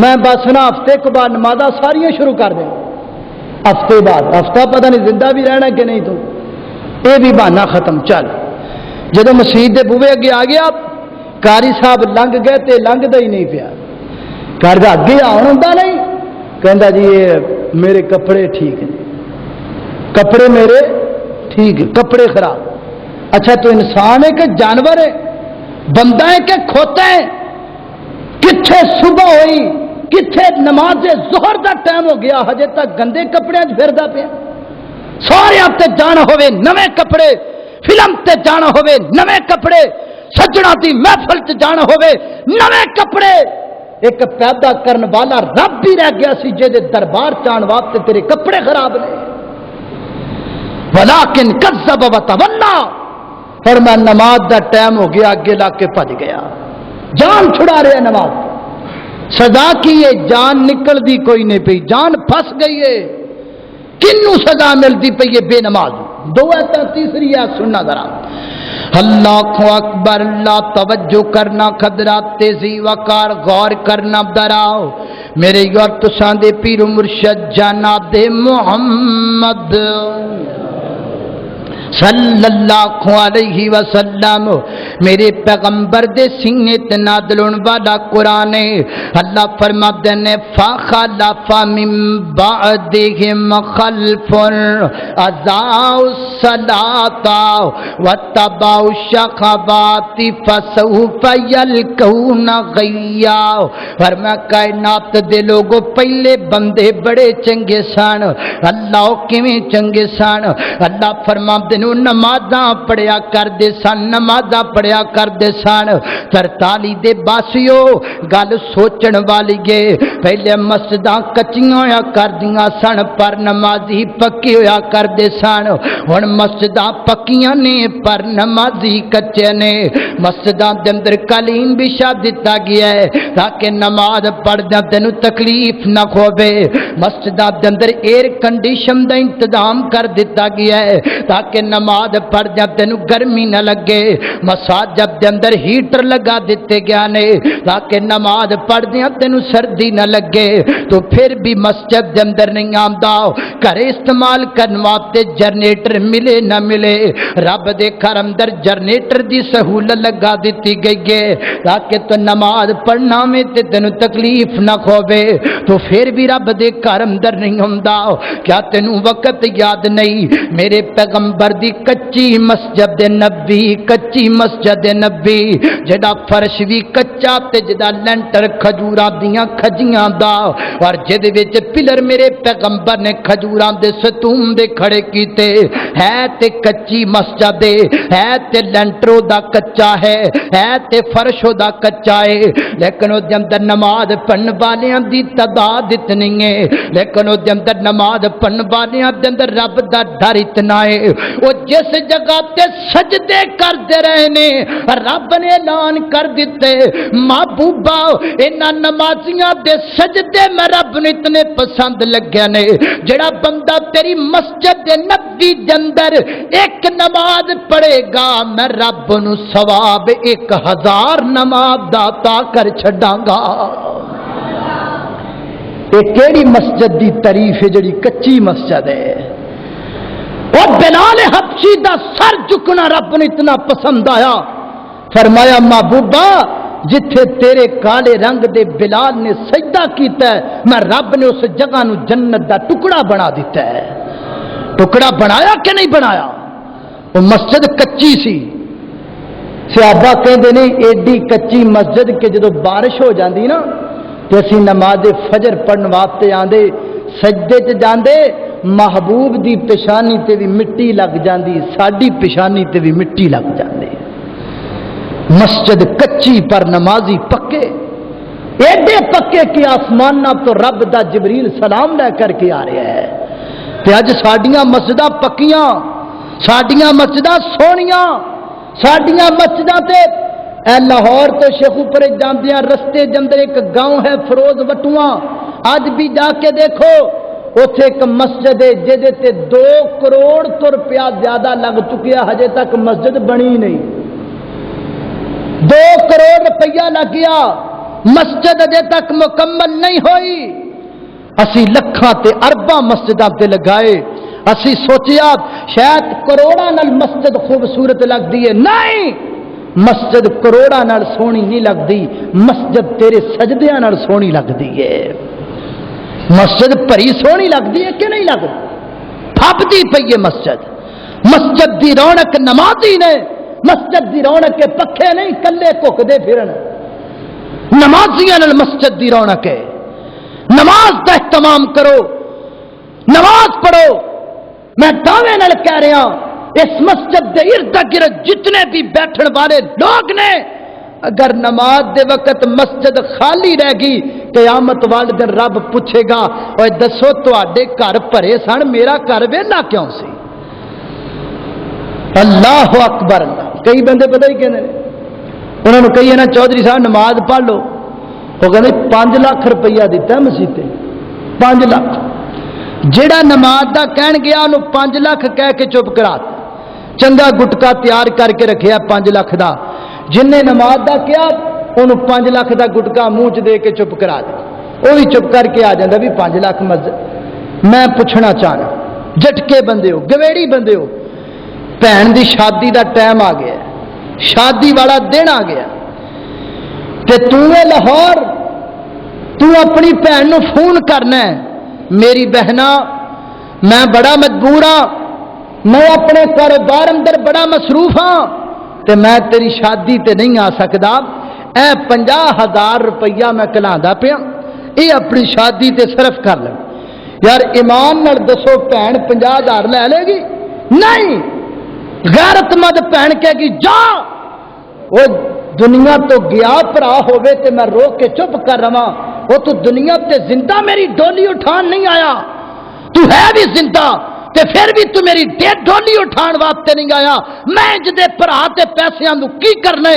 میں بس نہ ہفتے کے بعد نمازاں ساریاں شروع کر دیں، ہفتے بعد ہفتہ پتہ نہیں زندہ بھی رہنا کہ نہیں، تو یہ بھی بہانہ ختم۔ چل جدو مسجد دے بوے اگے آ گیا، قاری صاحب لنگ گئے تے لنگدا ہی نہیں پیا، گھر دا اگے آن ہوندا نہیں، کہندا جی یہ میرے کپڑے ٹھیک ہیں، کپڑے میرے ٹھیک ہے، کپڑے خراب۔ اچھا تو انسان ہے کہ جانور ہے، بندہ ہے کہ کھوتا ہے؟ کتھے صبح ہوئی، کتھے نماز ظہر دا ٹائم ہو گیا، ہجے تک گندے کپڑے پھردا پیا۔ سارے تے جانا ہوئے نویں کپڑے، فلم تے جانا ہوئے نویں کپڑے، سجنا دی محفل تے جانا ہوئے نویں کپڑے۔ ایک پیدا کرن والا رب بھی رہ گیا سی جے دے دربار چان واسطے تیرے کپڑے خراب نے۔ ولیکن کذب وتولا، اور میں نماز دا ٹائم ہو گیا اگے لا کے بھج گیا، جان چھڑا رہے نماز، سزا کی ہے جان نکل دی کوئی نہیں پئی، جان پھس گئی ہے، کنوں سزا ملتی پئی ہے بے نماز۔ دو ایتا تیسری ہے سننا ذرا، اللہ اکبر، اللہ توجہ کرنا، خدرات تیزی وقار غور کرنا دراؤ میرے یار تساں دے پیر و مرشد جناب محمد صلی اللہ علیہ وسلم، میرے پیغمبر دے سینے تے نازل ہون والا قرآن ہے۔ اللہ فرماتے ہیں فخلف من بعدهم خلف اضاعوا الصلاۃ واتبعوا الشهوات فسوف يلقون غیا۔ فرمایا کائنات دے لوگوں پہلے بندے بڑے چنگے سن، اللہ کیویں چنگے سن؟ اللہ فرماتے نمازاں پڑھیا کردے سن، نمازاں پڑھیا کردے سن، 43 دے باسیو گل سوچن والی ہے، پہلے مسجداں کچیاں ہویا کردیاں سن پر نمازی پکی ہویا کردے سن، ہن مسجداں پکیاں نے پر نمازی کچے نے۔ مسجداں دے اندر قالین بچھا دتا گیا ہے تاکہ نماز پڑھدے تینوں تکلیف نہ ہوے، مسجداں دے اندر ایئر کنڈیشن دا انتظام کر دتا گیا ہے تاکہ نماز پڑھ جب تینوں گرمی نہ لگے، مساجد دے اندر ہیٹر لگا دیتے گیا نے تاکہ نماز پڑھ دیا تینوں سردی نہ لگے۔ تو پھر بھی مسجد دے اندر نہیں آمدا، گھر استعمال کرن واسطے جنریٹر ملے نہ ملے، رب دے گھر اندر جنریٹر دی سہولت لگا دیتی گئی ہے تاکہ تو نماز پڑھنا میں تے تینوں تکلیف نہ ہوے۔ تو پھر بھی رب دے گھر اندر نہیں ہوندا، کیا تینوں وقت یاد نہیں میرے پیغمبر دی کچی مسجد نبی، کچی مسجد نبی جڑا فرش بھی کچا تے جڑا لینٹر کھجوراں دیاں کھجیاں دا، اور جدے وچ پلر میرے پیغمبر نے کھجوراں دے ستون دے کھڑے کیتے، ہے تے کچی مسجد ہے تے لینٹرو دا کچا ہے تے فرشو دا کچا ہے، لیکن او دے اندر نماز پڑھن والیاں دی تعداد اتنی ہے، لیکن او دے اندر نماز پڑھن والیاں دے اندر رب دا ڈر اتنا ہے۔ وہ جس جگہ تے سجدے کر دے رہے نے رب نے اعلان کر دیتے محبوبا انہاں نمازیاں دے سجدے میں رب نے اتنے پسند لگے نے، جڑا بندہ تیری مسجد نبی دے اندر ایک نماز پڑھے گا میں رب نو ثواب 1000 نماز دا عطا کر چھڈاں گا۔ یہ کیڑی مسجد دی تعریف ہے جڑی کچی مسجد ہے؟ اور بلال حبشی دا سر جھکنا رب نے اتنا پسند آیا، فرمایا محبوبا جتھے تیرے کالے رنگ دے بلال نے سجدہ کیتا ہے میں رب نے اس جگہ نو جنت دا ٹکڑا بنا دیتا ہے۔ ٹکڑا بنایا کہ نہیں بنایا؟ وہ مسجد کچی سی، صحابہ کہندے نے ایڈی کچی مسجد کہ جدو بارش ہو جاندی نا تے اسی نماز فجر پڑھن واسطے آندے سجدے چ جاندے، محبوب دی پیشانی تے بھی مٹی لگ جاندی، ساڈی پیشانی تے بھی مٹی لگ جاندی۔ مسجد کچی پر نمازی پکے، ایڈے پکے کہ آسمان تو رب دا جبریل سلام لے کر کے آ رہا ہے۔ تے اج ساڈیاں مسجداں پکیاں، ساڈیاں مسجداں سونیاں، ساڈیاں مسجداں تے اے لاہور تو شیخوپورے جاندیاں رستے دے اندر ایک گاؤں ہے فروز وٹواں، اج بھی جا کے دیکھو اوتھے ایک مسجد ہے جہدے تے 2 کروڑ تو روپیہ زیادہ لگ چکیا، ہجے تک مسجد بنی نہیں، 2 کروڑ روپیہ لگ گیا مسجد اجے تک مکمل نہیں ہوئی. اسی لکھاں تے ارباں مسجداں تے لگائے. اسی سوچیا شاید کروڑاں نال مسجد خوبصورت لگدی ہے. نہیں، مسجد کروڑاں نال سونی نہیں لگدی، مسجد تیرے سجدیاں نال سونی لگدی ہے. مسجد بھری سونی لگدی ہے کہ نہیں لگدی؟ پھپدی پئی ہے مسجد. مسجد دی رونق نمازی نے، مسجد دی رونق کے پکھے نہیں کلے کھکدے پھرن. نمازیاں نال مسجد دی رونق ہے. نماز کا اہتمام کرو، نماز پڑھو. میں دعوے نال کہہ رہا اس مسجد دے ارد گرد جتنے بھی بیٹھن والے لوگ نے، اگر نماز دے وقت مسجد خالی رہ گئی قیامت والے دن رب پوچھے گا اوے دسو تواڈے گھر بھرے سن میرا گھر ویلا کیوں سی؟ اللہ اکبر. کئی بندے پتہ ہی کہندے نے، انہوں نے کہی نا چودھری صاحب نماز پڑھ لو، وہ کہتے 5 لاکھ روپیہ دیتا مسیح 5 لاکھ. جیڑا نماز دا کہن گیا انہوں 5 لاکھ کہہ کے چپ کرا، چنگا گٹکا تیار کر کے رکھیا 5 لاکھ دا. جن نے نماز دا کیا انہوں 5 لاکھ دا گٹکا منہ چ دے کے چپ کرا دے، وہ بھی چپ کر کے آ جاتا بھی 5 لاکھ مسجد. میں پوچھنا چاہنا جٹکے بندے ہو، گویڑی بندے ہو، بہن دی شادی دا ٹائم آ گیا، شادی والا دن آ گیا تے تو لاہور تو اپنی بہن نو فون کرنا ہے میری بہنا میں بڑا مجبور ہاں، میں اپنے کاروبار اندر بڑا مصروف ہاں تے میں تیری شادی تے نہیں آ سکدا، اے 50,000 روپیہ میں کلاندہ پیا، یہ اپنی شادی تے صرف کر لیں. یار ایمان نال دسو بہن 50,000 لے لے گی؟ نہیں. غیرت مند بہن کہے گی جا، وہ دنیا تو گیا پرا ہوئے تے میں روک کے چپ کر رہا، وہ تو دنیا تے زندہ میری ڈولی اٹھان نہیں آیا، تو ہے بھی زندہ تے پھر بھی تو میری ڈولی اٹھان واسطے نہیں آیا. میں جدے پرا تے پیسیاں نو کی کرنے؟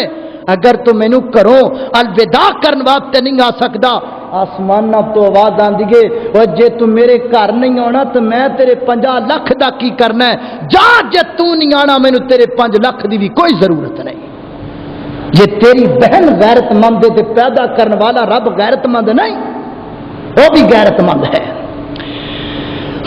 اگر تو مینو کرو الوداع کرن واسطے نہیں آ سکدا، آسمان تو آواز آندی ہے اور جے تو میرے گھر نہیں آنا تو میں تیرے 50 لاکھ دا کی کرنا ہے. جا جے تو نہیں آنا مینو تیرے 5 لاکھ دی بھی کوئی ضرورت نہیں. یہ تیری بہن غیرت مند ہے، پیدا کرنے والا رب غیرت مند نہیں، وہ بھی غیرت مند ہے.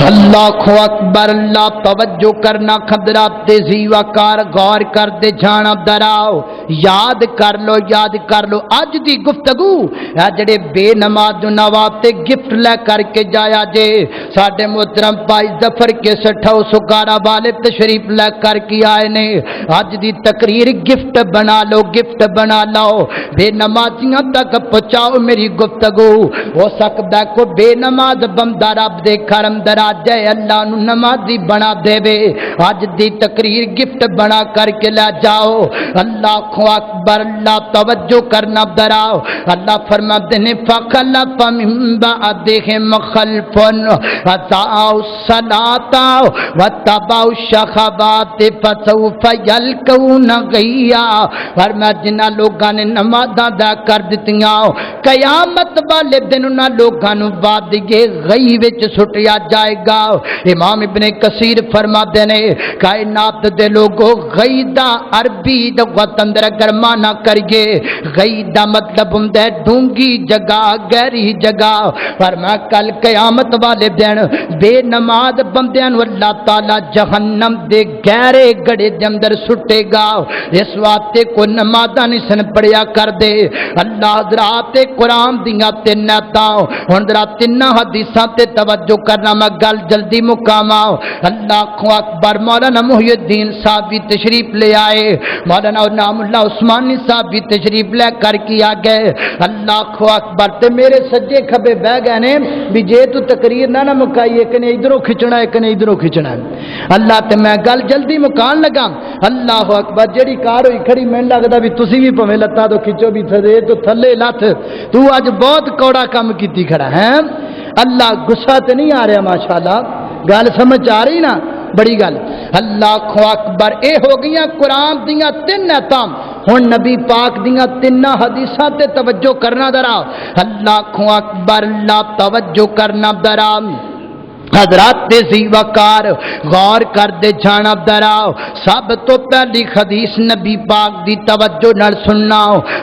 اللہ اکبر. اللہ توجہ کرنا، خبرات تیزی وقار غور کر دے جانا دراؤ. یاد کر لو، یاد کر لو اج دی گفتگو جڑے بے نماز نواب تے گفٹ لے کر کے جایا جے ساڈے محترم بھائی ظفر کے سٹھو سکارا والے تشریف لے کر کے آئے نے. اج دی تقریر گفٹ بنا لو، گفٹ بنا لو، بے نمازیاں تک پہنچاؤ میری گفتگو. ہو سکتا ہے کو بے نماز بندہ رب دے کرم درا جائے اللہ نو نمازی بنا دے بے. اج دی تقریر گفٹ بنا کر کے لے جاؤ. اللہ اکبر. اللہ توجہ کرنا دراؤ. اللہ فرماتے ہیں فخلف من بعدہم خلف اضاعوا الصلاۃ واتبعوا الشہوات فسوف یلقون غیا. فرمایا جنہاں لوگاں نے نمازاں ادا کر دتیاں قیامت والے دن انہاں لوگاں نو وادی غی وچ سٹیا جائے گا. امام ابن کثیر فرماتے نے کائنات دے لوگو غی دا عربی لغت اندر اگر معنی کریے غی دا مطلب ہوندا ہے ڈونگی جگہ، گہری جگہ. فرمایا کل قیامت والے دن بے نماز بندیاں نو اللہ تعالی جہنم دے گہرے گڑے دے اندر سٹے گا. اس واسطے کو نمازاں نہیں سن پڑھیا کر دے. اللہ حضرات قرآن دیاں 3 آیتاں ہن ذرا 3 حدیثاں تے توجہ کرنا، میں گل جلدی مکاواں. اللہ اکبر. مولانا محی الدین صاحب بھی تشریف لے آئے، مولانا نام اللہ عثمانی صاحب بھی تشریف لے کر کے آ گئے. اللہ اکبر. تے میرے سجے کھبے بہ گئے نے بھی جے تو تقریر نہ مکائی ایک نے ادھروں کھچنا ایک نے ادھروں کھچنا. اللہ تے میں گل جلدی مکان لگا. اللہ اکبر. جڑی کار ہوئی کھڑی میں لگدا بھی تسی بھی پویں لتاں تو کھچو بھی تھے تو تھلے لت تو اج بہت کوڑا کم کیتی کھڑا ہے. اللہ غصہ تے نہیں آ رہا ماشاءاللہ، گل سمجھ آ رہی نا؟ بڑی گل. اللہ اکبر. اے ہو گئیاں قرآن دیاں 3 آیتاں. ہن نبی پاک دیاں 3 حدیثاں تے توجہ کرنا ذرا. اللہ اکبر. اللہ توجہ کرنا ذرا. حضرات ذی وقار غور کر دے جانا دراؤ سب تو پہلی حدیث نبی پاک دی توجہ نال سننا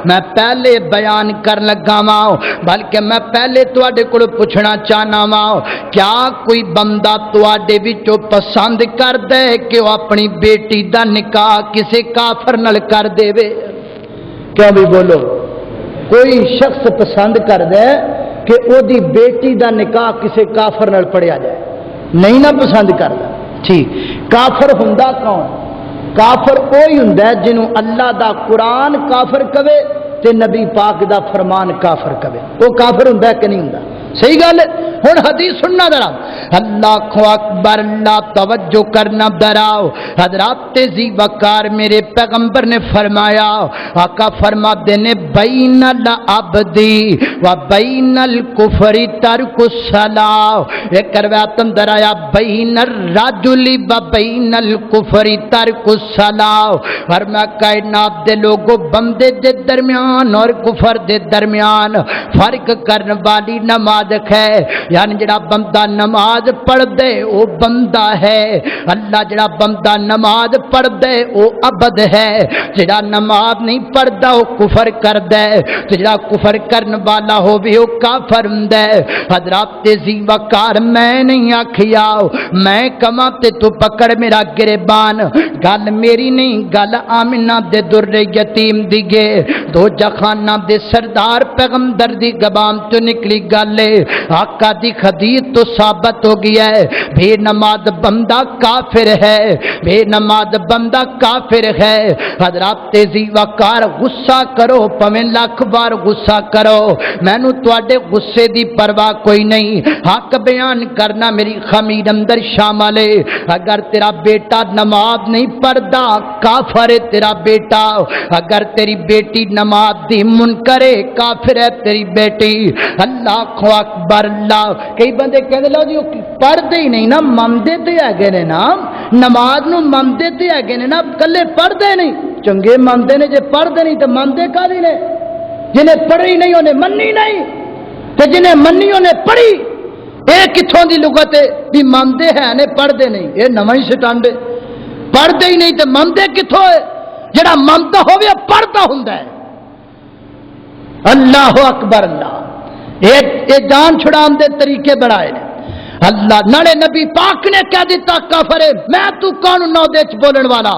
میں پہلے بیان کر لگا واں بلکہ میں پہلے تواڈے کول پوچھنا چاہنا واں کیا کوئی بندہ تواڈے وچوں پسند کر دے کہ وہ اپنی بیٹی دا نکاح کسی کافر نال کر دے وے؟ کیوں بھی بولو؟ کوئی شخص پسند کر دے کہ او دی بیٹی دا نکاح کسی کافر نال پڑھیا جائے؟ نہیں نہ پسند کردا۔ ٹھیک، کافر ہوندا کون؟ کافر وہی ہوندا ہے جنوں اللہ دا قرآن کافر کہے تے نبی پاک دا فرمان کافر کہے، وہ کافر ہوندا ہے کہ نہیں ہوندا؟ صحیح گل ہے۔ ہن حدیث سننا ذرا، اللہ اکبر، اللہ توجہ کرنا دراؤ حضرات ذی وقار میرے پیغمبر نے فرمایا، آقا فرماتے نے بین العبدی و بین الکفر ترک الصلاۃ، ایک روایت اندر آیا بین الرجل و بین الکفر ترک الصلاۃ، فرمایا کائنات دے لوگوں بندے دے درمیان اور کفر دے درمیان فرق کرنے والی نماز ہے، یعنی جڑا بندہ نماز پڑھ دے وہ بندہ ہے، اللہ جڑا بندہ نماز پڑھ دے وہ عبد ہے، جڑا نماز نہیں پڑھدا وہ کفر کر دے، جڑا کفر کرنے والا ہو بھی وہ کافر ہوندا ہے۔ حضرات ذی وقار میں نہیں آکھیا میں کما تے تو پکڑ میرا گریبان، گل میری نہیں، گل آمنہ دے در یتیم دی گے دو جخانہ دے سردار پیغمبر دی زبان تو نکلی گل آقا دی حدیث تو ثابت ہو گیا ہے بے نماز بندہ کافر ہے، بے نماز بندہ کافر ہے۔ حضرات ذی وقار غصہ کرو پویں لاکھ بار غصہ کرو، مینوں تواڈے غصے دی پرواہ کوئی نہیں، حق بیان کرنا میری خمیر اندر شامل ہے۔ اگر تیرا بیٹا نماز نہیں پڑھدا کافر ہے تیرا بیٹا، اگر تیری بیٹی نماز دی منکر ہے کافر ہے تیری بیٹی۔ اللہ اکبر اللہ، کئی بندے کہندے لو جی پڑھدے ہی نہیں نا، مندے تے ہیگے نے نا، نماز نو مندے تے ہیگے نے نا، کلے پڑھدے نہیں، چنگے مندے نے، جے پڑھدے نہیں تے مندے کدی نے؟ جنہیں پڑھی نہیں انہیں مننی نہیں، تے جنہیں مننی انہیں پڑھی، اے کتھوں دی لغت ہے بھی مندے ہیں نے پڑھدے نہیں؟ اے نواں ہی سٹانڈے، پڑھدے ہی نہیں تے مندے کتھوں ہے؟ جڑا مندا ہوے پڑھدا ہوندا ہے۔ اللہ اکبر اللہ، یہ جان چھڑان دے طریقے بڑھائے نے اللہ نالے نبی پاک نے کہہ دیتا کافر ہے، میں تو کون نو دے چ بولن والا؟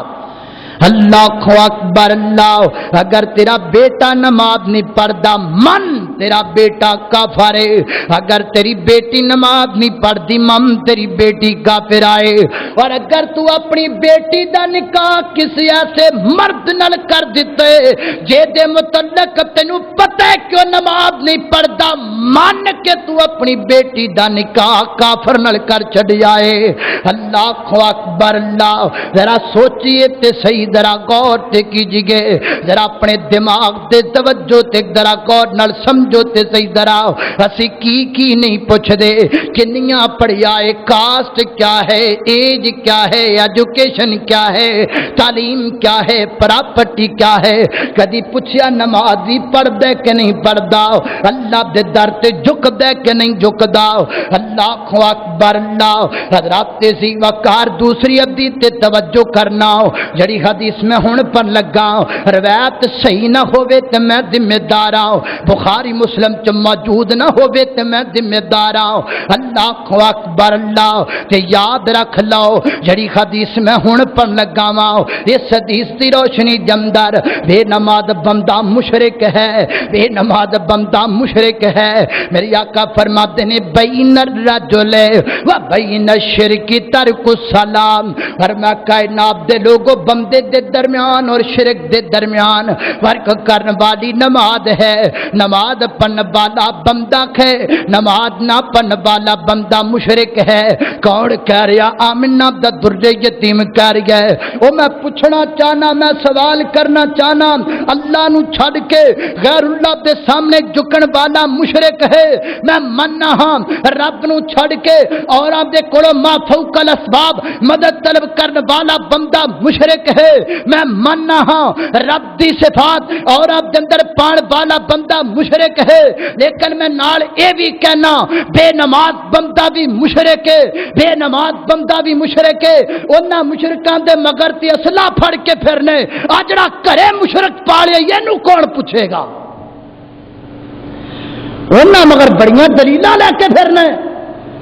اللہ اکبر اللہ، اگر تیرا بیٹا نماز نہیں پڑھدا من تیرا بیٹا کافر ہے، اگر تیری بیٹی نماز نہیں پڑھدی من تیری بیٹی کافر ہے، اور اگر تو اپنی بیٹی دا نکاح کسی ایسے مرد نال کر دیتے جے دے متعلق تینوں پتہ ہے کہ نماز نہیں پڑھدا من کے تو اپنی بیٹی دا نکاح کافر نال کر چھڈیا ہے۔ اللہ اکبر اللہ، ذرا سوچئے تے صحیح، ذرا غور تے کیجیے، ذرا اپنے دماغ تے توجہ تے ذرا غور نال سمجھو تے صحیح، ذرا اسی کی نہیں پوچھ دے کنیاں پڑھیا ہے، کاسٹ کیا ہے، ایج کیا ہے، ایجوکیشن کیا ہے، تعلیم کیا ہے، پراپرٹی کیا ہے، کدی پوچھیا نمازی پڑھ دے کہ نہیں پڑھدا، اللہ دے در تے جھک دے کہ نہیں جھکدا؟ اللہ اکبر اللہ۔ حضرات ذی وقار دوسری حدیث تے توجہ کرنا، جڑی حدیث میں ہن پر لگا روایت صحیح نہ ہوے تے میں ذمہ دار ہاں، بخاری مسلم چ موجود نہ ہوے تے میں ذمہ دار ہاں۔ اللہ اکبر اللہ، تے یاد رکھ لو جڑی حدیث میں ہن پر لگا وا اس حدیث دی روشنی جمدر بے نماز بندہ مشرک ہے، بے نماز بندہ مشرک ہے۔ میرے آقا فرماتے نے بین الرجل و بین الشرک ترک السلام، اور میں کائنات دے لوگوں بندے دے درمیان اور شرک دے درمیان فرق کرنے والی نماز ہے۔ نماز پڑھنے والا بندہ ہے، نماز نہ پڑھنے والا بندہ مشرک ہے۔ کون کہہ رہا؟ آمنہ دا در یتیم کہہ رہا ہے۔ وہ میں پوچھنا چاہنا، میں سوال کرنا چاہنا، اللہ نو چھڑ کے غیر اللہ دے سامنے جھکن والا مشرک ہے؟ میں مننا ہاں رب نو چھڑ کے اور آپ دے کولو ما فوق الاسباب مدد طلب کرنے والا بندہ مشرک ہے. میں مننا ہاں رب دی صفات اور آپ دے اندر پان والا بندہ مشرک ہے، لیکن میں نال اے بھی کہنا بے نماز بندہ بھی مشرک ہے، بے نماز بندہ بھی مشرک ہے. انہاں مشرکاں دے مگر تے اسلحہ پھڑ کے پھرنے آ جڑا گھرے مشرک پالیا اینو کون پوچھے گا؟ انہاں مگر بڑیاں دلیلاں لے کے پھرنے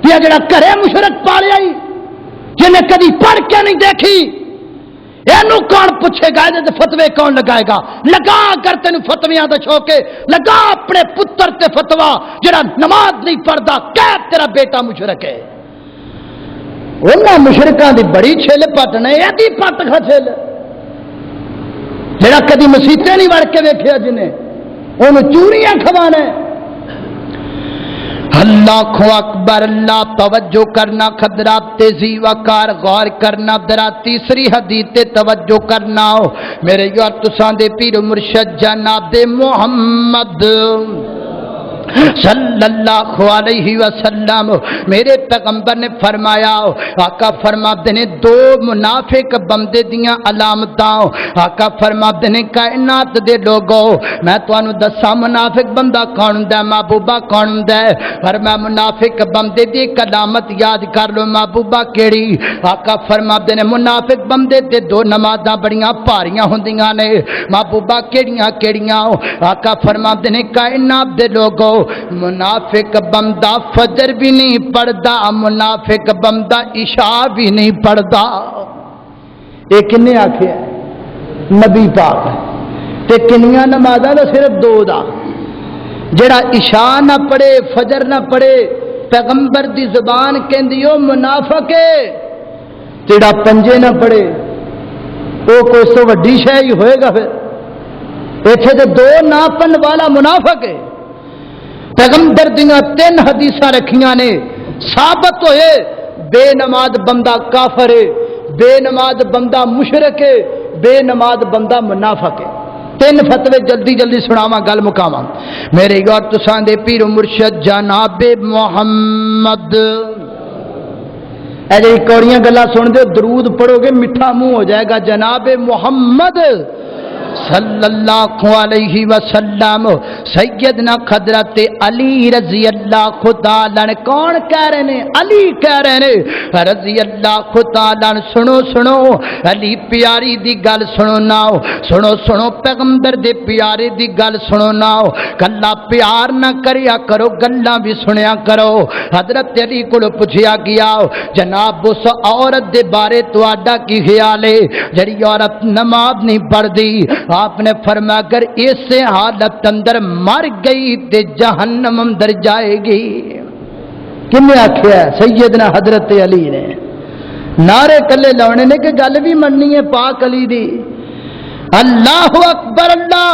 کہ جڑا گھرے مشرک پالیا ہی جنہیں کدی پڑھ کے نہیں دیکھی اینو کون پوچھے گا؟ یہ فتوے کون لگائے گا؟ لگا کر تین فتویاں دا چھوکے لگا اپنے پتر تے فتوا جڑا نماز نہیں پڑھدا کہ تیرا بیٹا مشرک ہے. انہاں مشرکاں دی بڑی چھل پٹنے ایدی پٹ کھا چھل جڑا کدی مسیتے نہیں وڑ کے ویکھیا جنہیں انہوں چوریاں کھوانے. اللہ اکبر، اللہ توجہ کرنا، خطرات تیزی وقار غور کرنا. ذرا تیسری حدیث تے توجہ کرنا میرے یار تساں دے پیر مرشد جناب محمد صلی اللہ علیہ وسلم میرے پیغمبر نے فرمایا، آقا فرماتے نے دو منافق بندے دیاں علامتاں. آقا فرماتے نے کائنات دے لوگوں میں تانوں دساں منافق بندہ کون ہوندا ہے، محبوبہ کون ہوندا ہے؟ فرمایا منافق بندے دی ایک علامت یاد کر لو. محبوبہ کیڑی؟ آقا فرماتے نے منافق بندے تے دو نمازاں بڑیاں بھاریاں ہوندیاں نے. محبوبہ کیڑیاں کیڑیاں؟ آقا فرماتے نے کائنات دے لوگوں منافق بندہ فجر بھی نہیں پڑھتا، منافق بندہ عشاء بھی نہیں پڑھتا. یہ کنے آکھے نبی پاک تے کنیاں نمازاں دا صرف دو دا جڑا عشاء نہ پڑھے فجر نہ پڑھے پیغمبر دی زبان کہندی او منافق ہے. جڑا پنجے نہ پڑھے وہ کوئی سو وڈی شے ہی ہوئے گا. پھر ایتھے تے دو ناپن والا منافق ہے. پیغمبر دیاں تین حدیثاں رکھیاں نے ثابت ہوئے بے نماز بندہ کافر ہے، بے نماز بندہ مشرک ہے، بے نماز بندہ منافق ہے. تین فتوے جلدی جلدی سناواں گل مکاواں. میرے یار تساں دے پیر مرشد جناب محمد اے جی کوڑیاں گلاں سن دے درود پڑھو گے میٹھا منہ ہو جائے گا. جناب محمد صلی اللہ علیہ وسلم سیدنا حضرت علی رضی اللہ تعالی کون کہہ رہے ہیں؟ علی کہہ رہے ہیں رضی اللہ تعالی. سنو سنو علی پیاری دی گل سنو ناؤ، سنو سنو پیغمبر دے پیارے دی گل سنو ناؤ. گلا پیار نہ کریا کرو، گلاں بھی سنیا کرو. حضرت علی کو پوچھیا گیا جناب اس عورت دے بارے تہاڈا کی خیال ہے جڑی عورت نماز نہیں پڑھدی؟ آپ نے فرمایا اگر اس حالت اندر مر گئی تے جہنم اندر جائے گی. کن نے آخیا؟ سیدنا حضرت علی نے. نعرے کلے لاؤنے نے کہ گل بھی مننی ہے پاک علی دی. اللہ اکبر اللہ.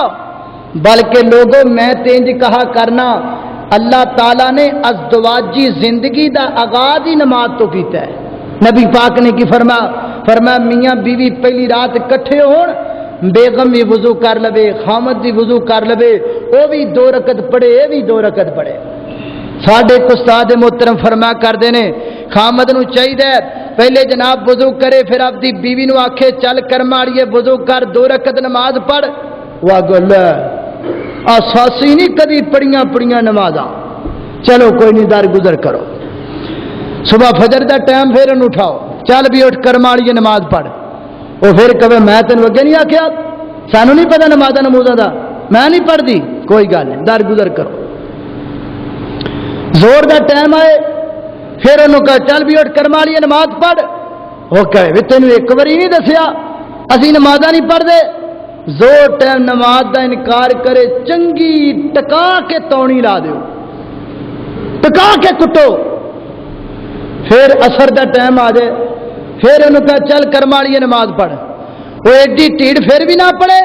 بلکہ لوگوں میں تینج کہا کرنا اللہ تعالیٰ نے ازدواجی زندگی دا آغاز ہی نماز تو کیتا ہے. نبی پاک نے کی فرمایا میاں بیوی پہلی رات کٹھے ہون، بیگم بھی وضو کر لبے، خامد بھی وضو کر لبے، وہ بھی 2 رکعت پڑھے، یہ بھی 2 رکعت پڑھے. ساڈے استاد محترم فرما کرتے ہیں خامد نو چاہیے پہلے جناب وضو کرے، پھر اپنی بیوی نو آکھے چل کر ماریے وضو کر 2 رکعت نماز پڑھ. وہ گل اساسی نہیں کدی پڑیاں نمازاں، چلو کوئی نہیں در گزر کرو. صبح فجر دا ٹائم پھر انہوں اٹھاؤ، چل بھی اٹھ کر ماریے نماز پڑھ. وہ پھر کہے میں تینوں اگے نہیں آخیا، سانو نہیں پتا نمازاں نمازاں دا، میں نہیں پڑھتی. کوئی گل نہیں در گزر کرو. زور دا ٹائم آئے پھر انہوں کہا چل بھی اٹھ کر ماریے نماز پڑھ. وہ کہے بھی تینوں ایک باری نہیں دسیا اسی نمازاں نہیں پڑھتے. زور ٹائم نماز دا انکار کرے چنگی ٹکا کے تونی لا دیو، ٹکا کے کٹو. پھر اثر دا ٹائم آ جائے پھر انہوں کہا چل کر ماریے نماز پڑھ. وہ ایڈی ٹیڑ پھر بھی نہ پڑھے،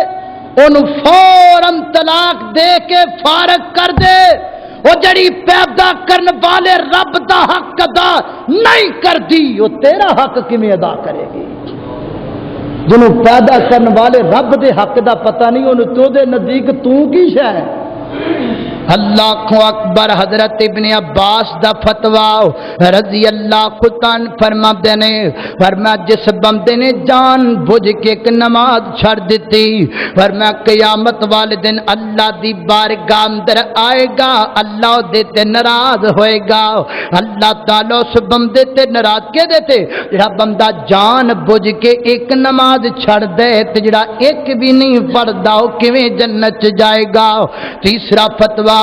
انہوں فوراً طلاق دے کے فارغ کر دے. وہ جڑی پیدا کرنے والے رب دا حق ادا نہیں کرتی وہ تیرا حق کیویں ادا کرے گی؟ جنہوں پیدا کرنے والے رب دے حق دا پتہ نہیں انہوں تو دے نزدیک تو کی شے ہے؟ اللہ کو اکبر حضرت ابن عباس دا فتوا رضی اللہ عنہ فرماتے نے فرمایا جس بندے نے جان بوجھ کے ایک نماز چھڑ دیتی فرمایا قیامت والے دن اللہ دی بارگاہ اندر آئے گا، اللہ دے تے ناراض ہوئے گا، اللہ تعالی اس بندے تے ناراض کے دیتے جڑا بندہ جان بوجھ کے ایک نماز چھڑ دے تے جڑا ایک بھی نہیں پڑھدا او کیویں جنت چ جائے گا۔ تیسرا فتوا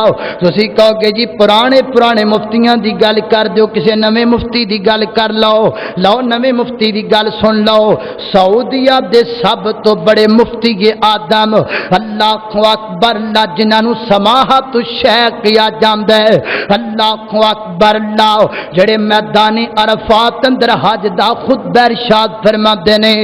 تسی کہو گے جی پرانے مفتیاں دی گل کر دیو، کسے نویں مفتی دی گل کر لو نویں مفتی دی گل سن لو۔ سعودیہ دے سب تو بڑے مفتی آدم اللہ اکبر اللہ جنہاں نوں سماحت الشیخ کیا جاندا ہے، اللہ اکبر اللہ جڑے میدان عرفات اندر حج دا خطبہ ارشاد فرماندے نے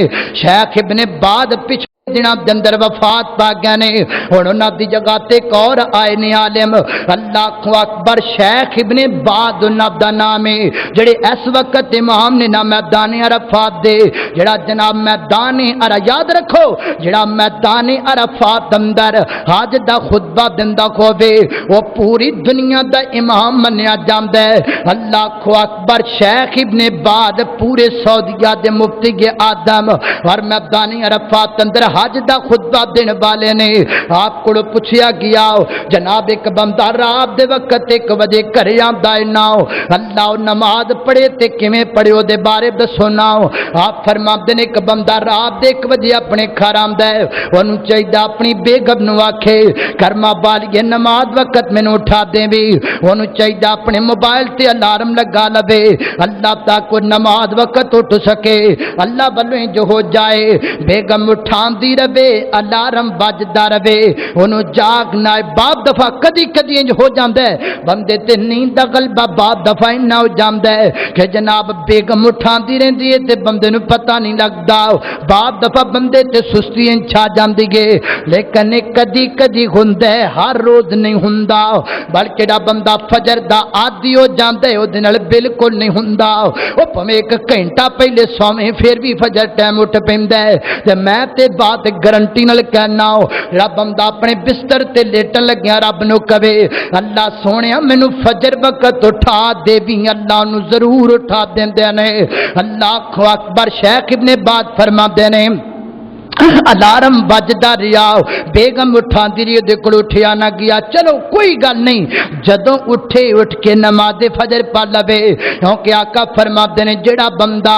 شیخ ابن باز پچھلے دنوں دے اندر وفات پا گئے نے، ہن انہاں دی جگہ تے ایک اور آئے نے عالم اللہ اکبر شیخ ابن باز انہاں دا نام ہے جڑے اس وقت امام نے نہ میدان عرفات دے جڑا جناب میدان یاد رکھو جڑا میدان عرفات اندر حج دا خطبہ دیندا ہووے وہ پوری دنیا دا امام منیا جاندا ہے۔ اللہ اکبر شیخ ابن باز پورے سعودیہ دے مفتی آدم اور میدان عرفات اندر حج دا خطبہ دین والے نے آپ کو پوچھیا گیا جناب ایک بندہ رات دے وقت 1 بجے گھر آندا ہے نا اللہ نماز پڑھے تے کیویں پڑھے او دے بارے دسو نا آپ فرماندے نے ایک بندہ رات دے 1 بجے اپنے گھر آندا ہے اونوں چاہیے اپنی بیگم نوں آکھے کرما بالیے نماز وقت مینوں اٹھا دیوی، اونوں چاہیے اپنے موبائل تے الارم لگا لوے اللہ تاکہ کوئی نماز وقت اٹھ سکے، اللہ والوں جو ہو جائے بیگم اٹھاندی رہے الارم بجدا رہے اونوں جاگنا بعد دفعہ کدی انج ہو جاندا ہے بندے تے نیند دا غلبہ بعد دفعہ نہ ہو جاندا ہے کہ جناب بیگم اٹھاندی رہندی ہے تے بندے نوں پتہ نہیں لگدا بعد دفعہ بندے تے سستی چھا جاندی ہے لیکن کدی ہوندا ہے ہر روز نہیں ہوندا بلکہ جڑا بندہ فجر دا عادی ہو جاندا ہے او دے نال بالکل نہیں ہوندا او پویں 1 گھنٹہ پہلے سویں پھر بھی فجر ٹائم اٹھ پیندا ہے تے میں تے بات گارنٹی نال کہنا جڑا بندہ اپنے بستر تے لیٹن لگیا رب نو کہے اللہ سونیا مینوں فجر وقت اٹھا دے بھی اللہ نو ضرور اٹھا دیندے نے۔ اللہ اکبر شیخ ابن باز فرماندے نے الارم بجدا رہیا بیگم اٹھاندی رہی دے کول اٹھیا نہ گیا چلو کوئی گل نہیں جدوں اٹھ کے نماز فجر پڑھ لوے کیونکہ آقا فرماتے نے جڑا بندہ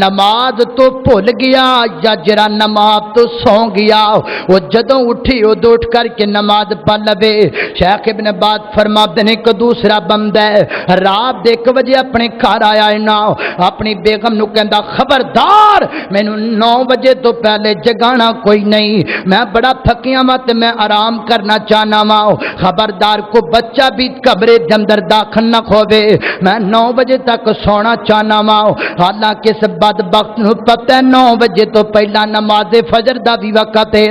نماز تو بھول گیا یا جڑا نماز تو سو گیا وہ جدوں اٹھی ادو اٹھ کر کے نماز پڑھ لوے۔ شیخ ابن باز فرماتے نے کہ دوسرا بندہ ہے رات 1 بجے اپنے گھر آیا ہے نا اپنی بیگم نو کہندا خبردار مینوں 9 بجے تو پہلے جگانا کوئی نہیں میں بڑا تھکیا وا تے میں آرام کرنا چاہنا وا خبردار کو بچہ بھی قبرے دے اندر داخل نہ ہوے میں 9 بجے تک سونا چاہنا وا حالانکہ اس بدبخت نو پتہ ہے 9 بجے تو پہلا نماز فجر دا بھی وقت ہے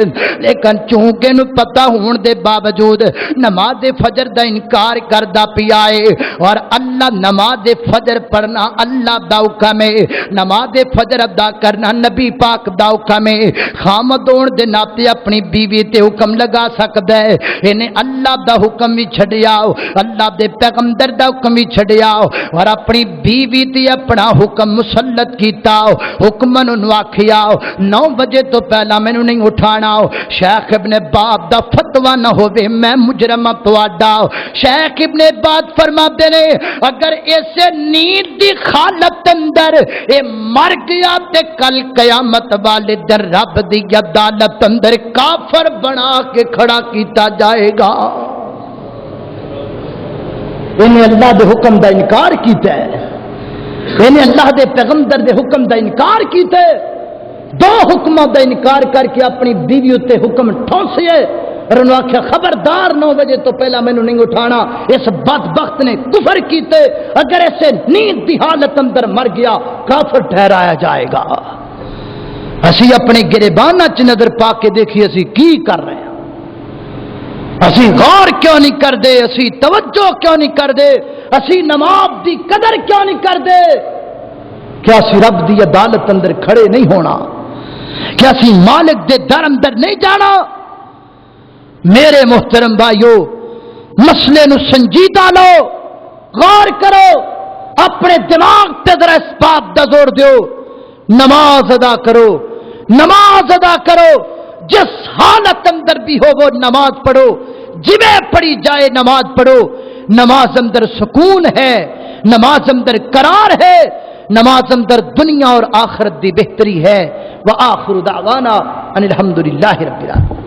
لیکن چونکہ نو پتہ ہون دے باوجود نماز فجر دا انکار کردا پیا ہے اور اللہ نماز فجر پڑھنا اللہ دا حکم ہے نماز فجر ادا کرنا نبی پاک دا حکم ہے خامد ہون دے ناتے اپنی بیوی تے حکم لگا سکدا ہے انہیں اللہ دا حکم بھی چھڈیا اللہ دے پیغمبر دا حکم بھی چھڈیا اور اپنی بیوی تے اپنا حکم مسلط کیتا حکمن نو آکھیا 9 بجے تو پہلا مینوں نہیں اٹھانا شیخ ابن باز دا فتوا نہ ہوے میں مجرم تواڈا شیخ ابن باز فرماتے نے اگر ایسے نیند دی حالت اندر اے مر گیا تے کل قیامت والے دن رب دی عدالت اندر کافر بنا کے کھڑا کیتا جائے گا۔ انہیں اللہ دے حکم دا انکار کیتا ہے انہیں اللہ دے پیغمبر دے حکم دا انکار کیتا ہے 2 حکموں دا انکار کر کے اپنی بیوی تے حکم ٹھونسے اور انہوں نے آخیا خبردار 9 بجے تو پہلا مینوں نہیں اٹھانا اس بدبخت نے کفر کیتے اگر ایسے نیند دی حالت اندر مر گیا کافر ٹھہرایا جائے گا۔ اسی اپنے گریبانہ چ نظر پا کے دیکھیے اسی کی کر رہے ہیں اسی غور کیوں نہیں کر دے اسی توجہ کیوں نہیں کر دے اسی نماز دی قدر کیوں نہیں کر دے کیا اسی رب دی عدالت اندر کھڑے نہیں ہونا کیا اسی مالک دے در اندر نہیں جانا۔ میرے محترم بھائیو مسئلے نو سنجیدہ لو، غور کرو، اپنے دماغ تے ذرا اس بات دا زور دیو، نماز ادا کرو، نماز ادا کرو، جس حالت اندر بھی ہو وہ نماز پڑھو، جویں پڑھی جائے نماز پڑھو، نماز اندر سکون ہے، نماز اندر قرار ہے، نماز اندر دنیا اور آخرت دی بہتری ہے۔ وآخر دعوانا ان الحمدللہ رب العالمین۔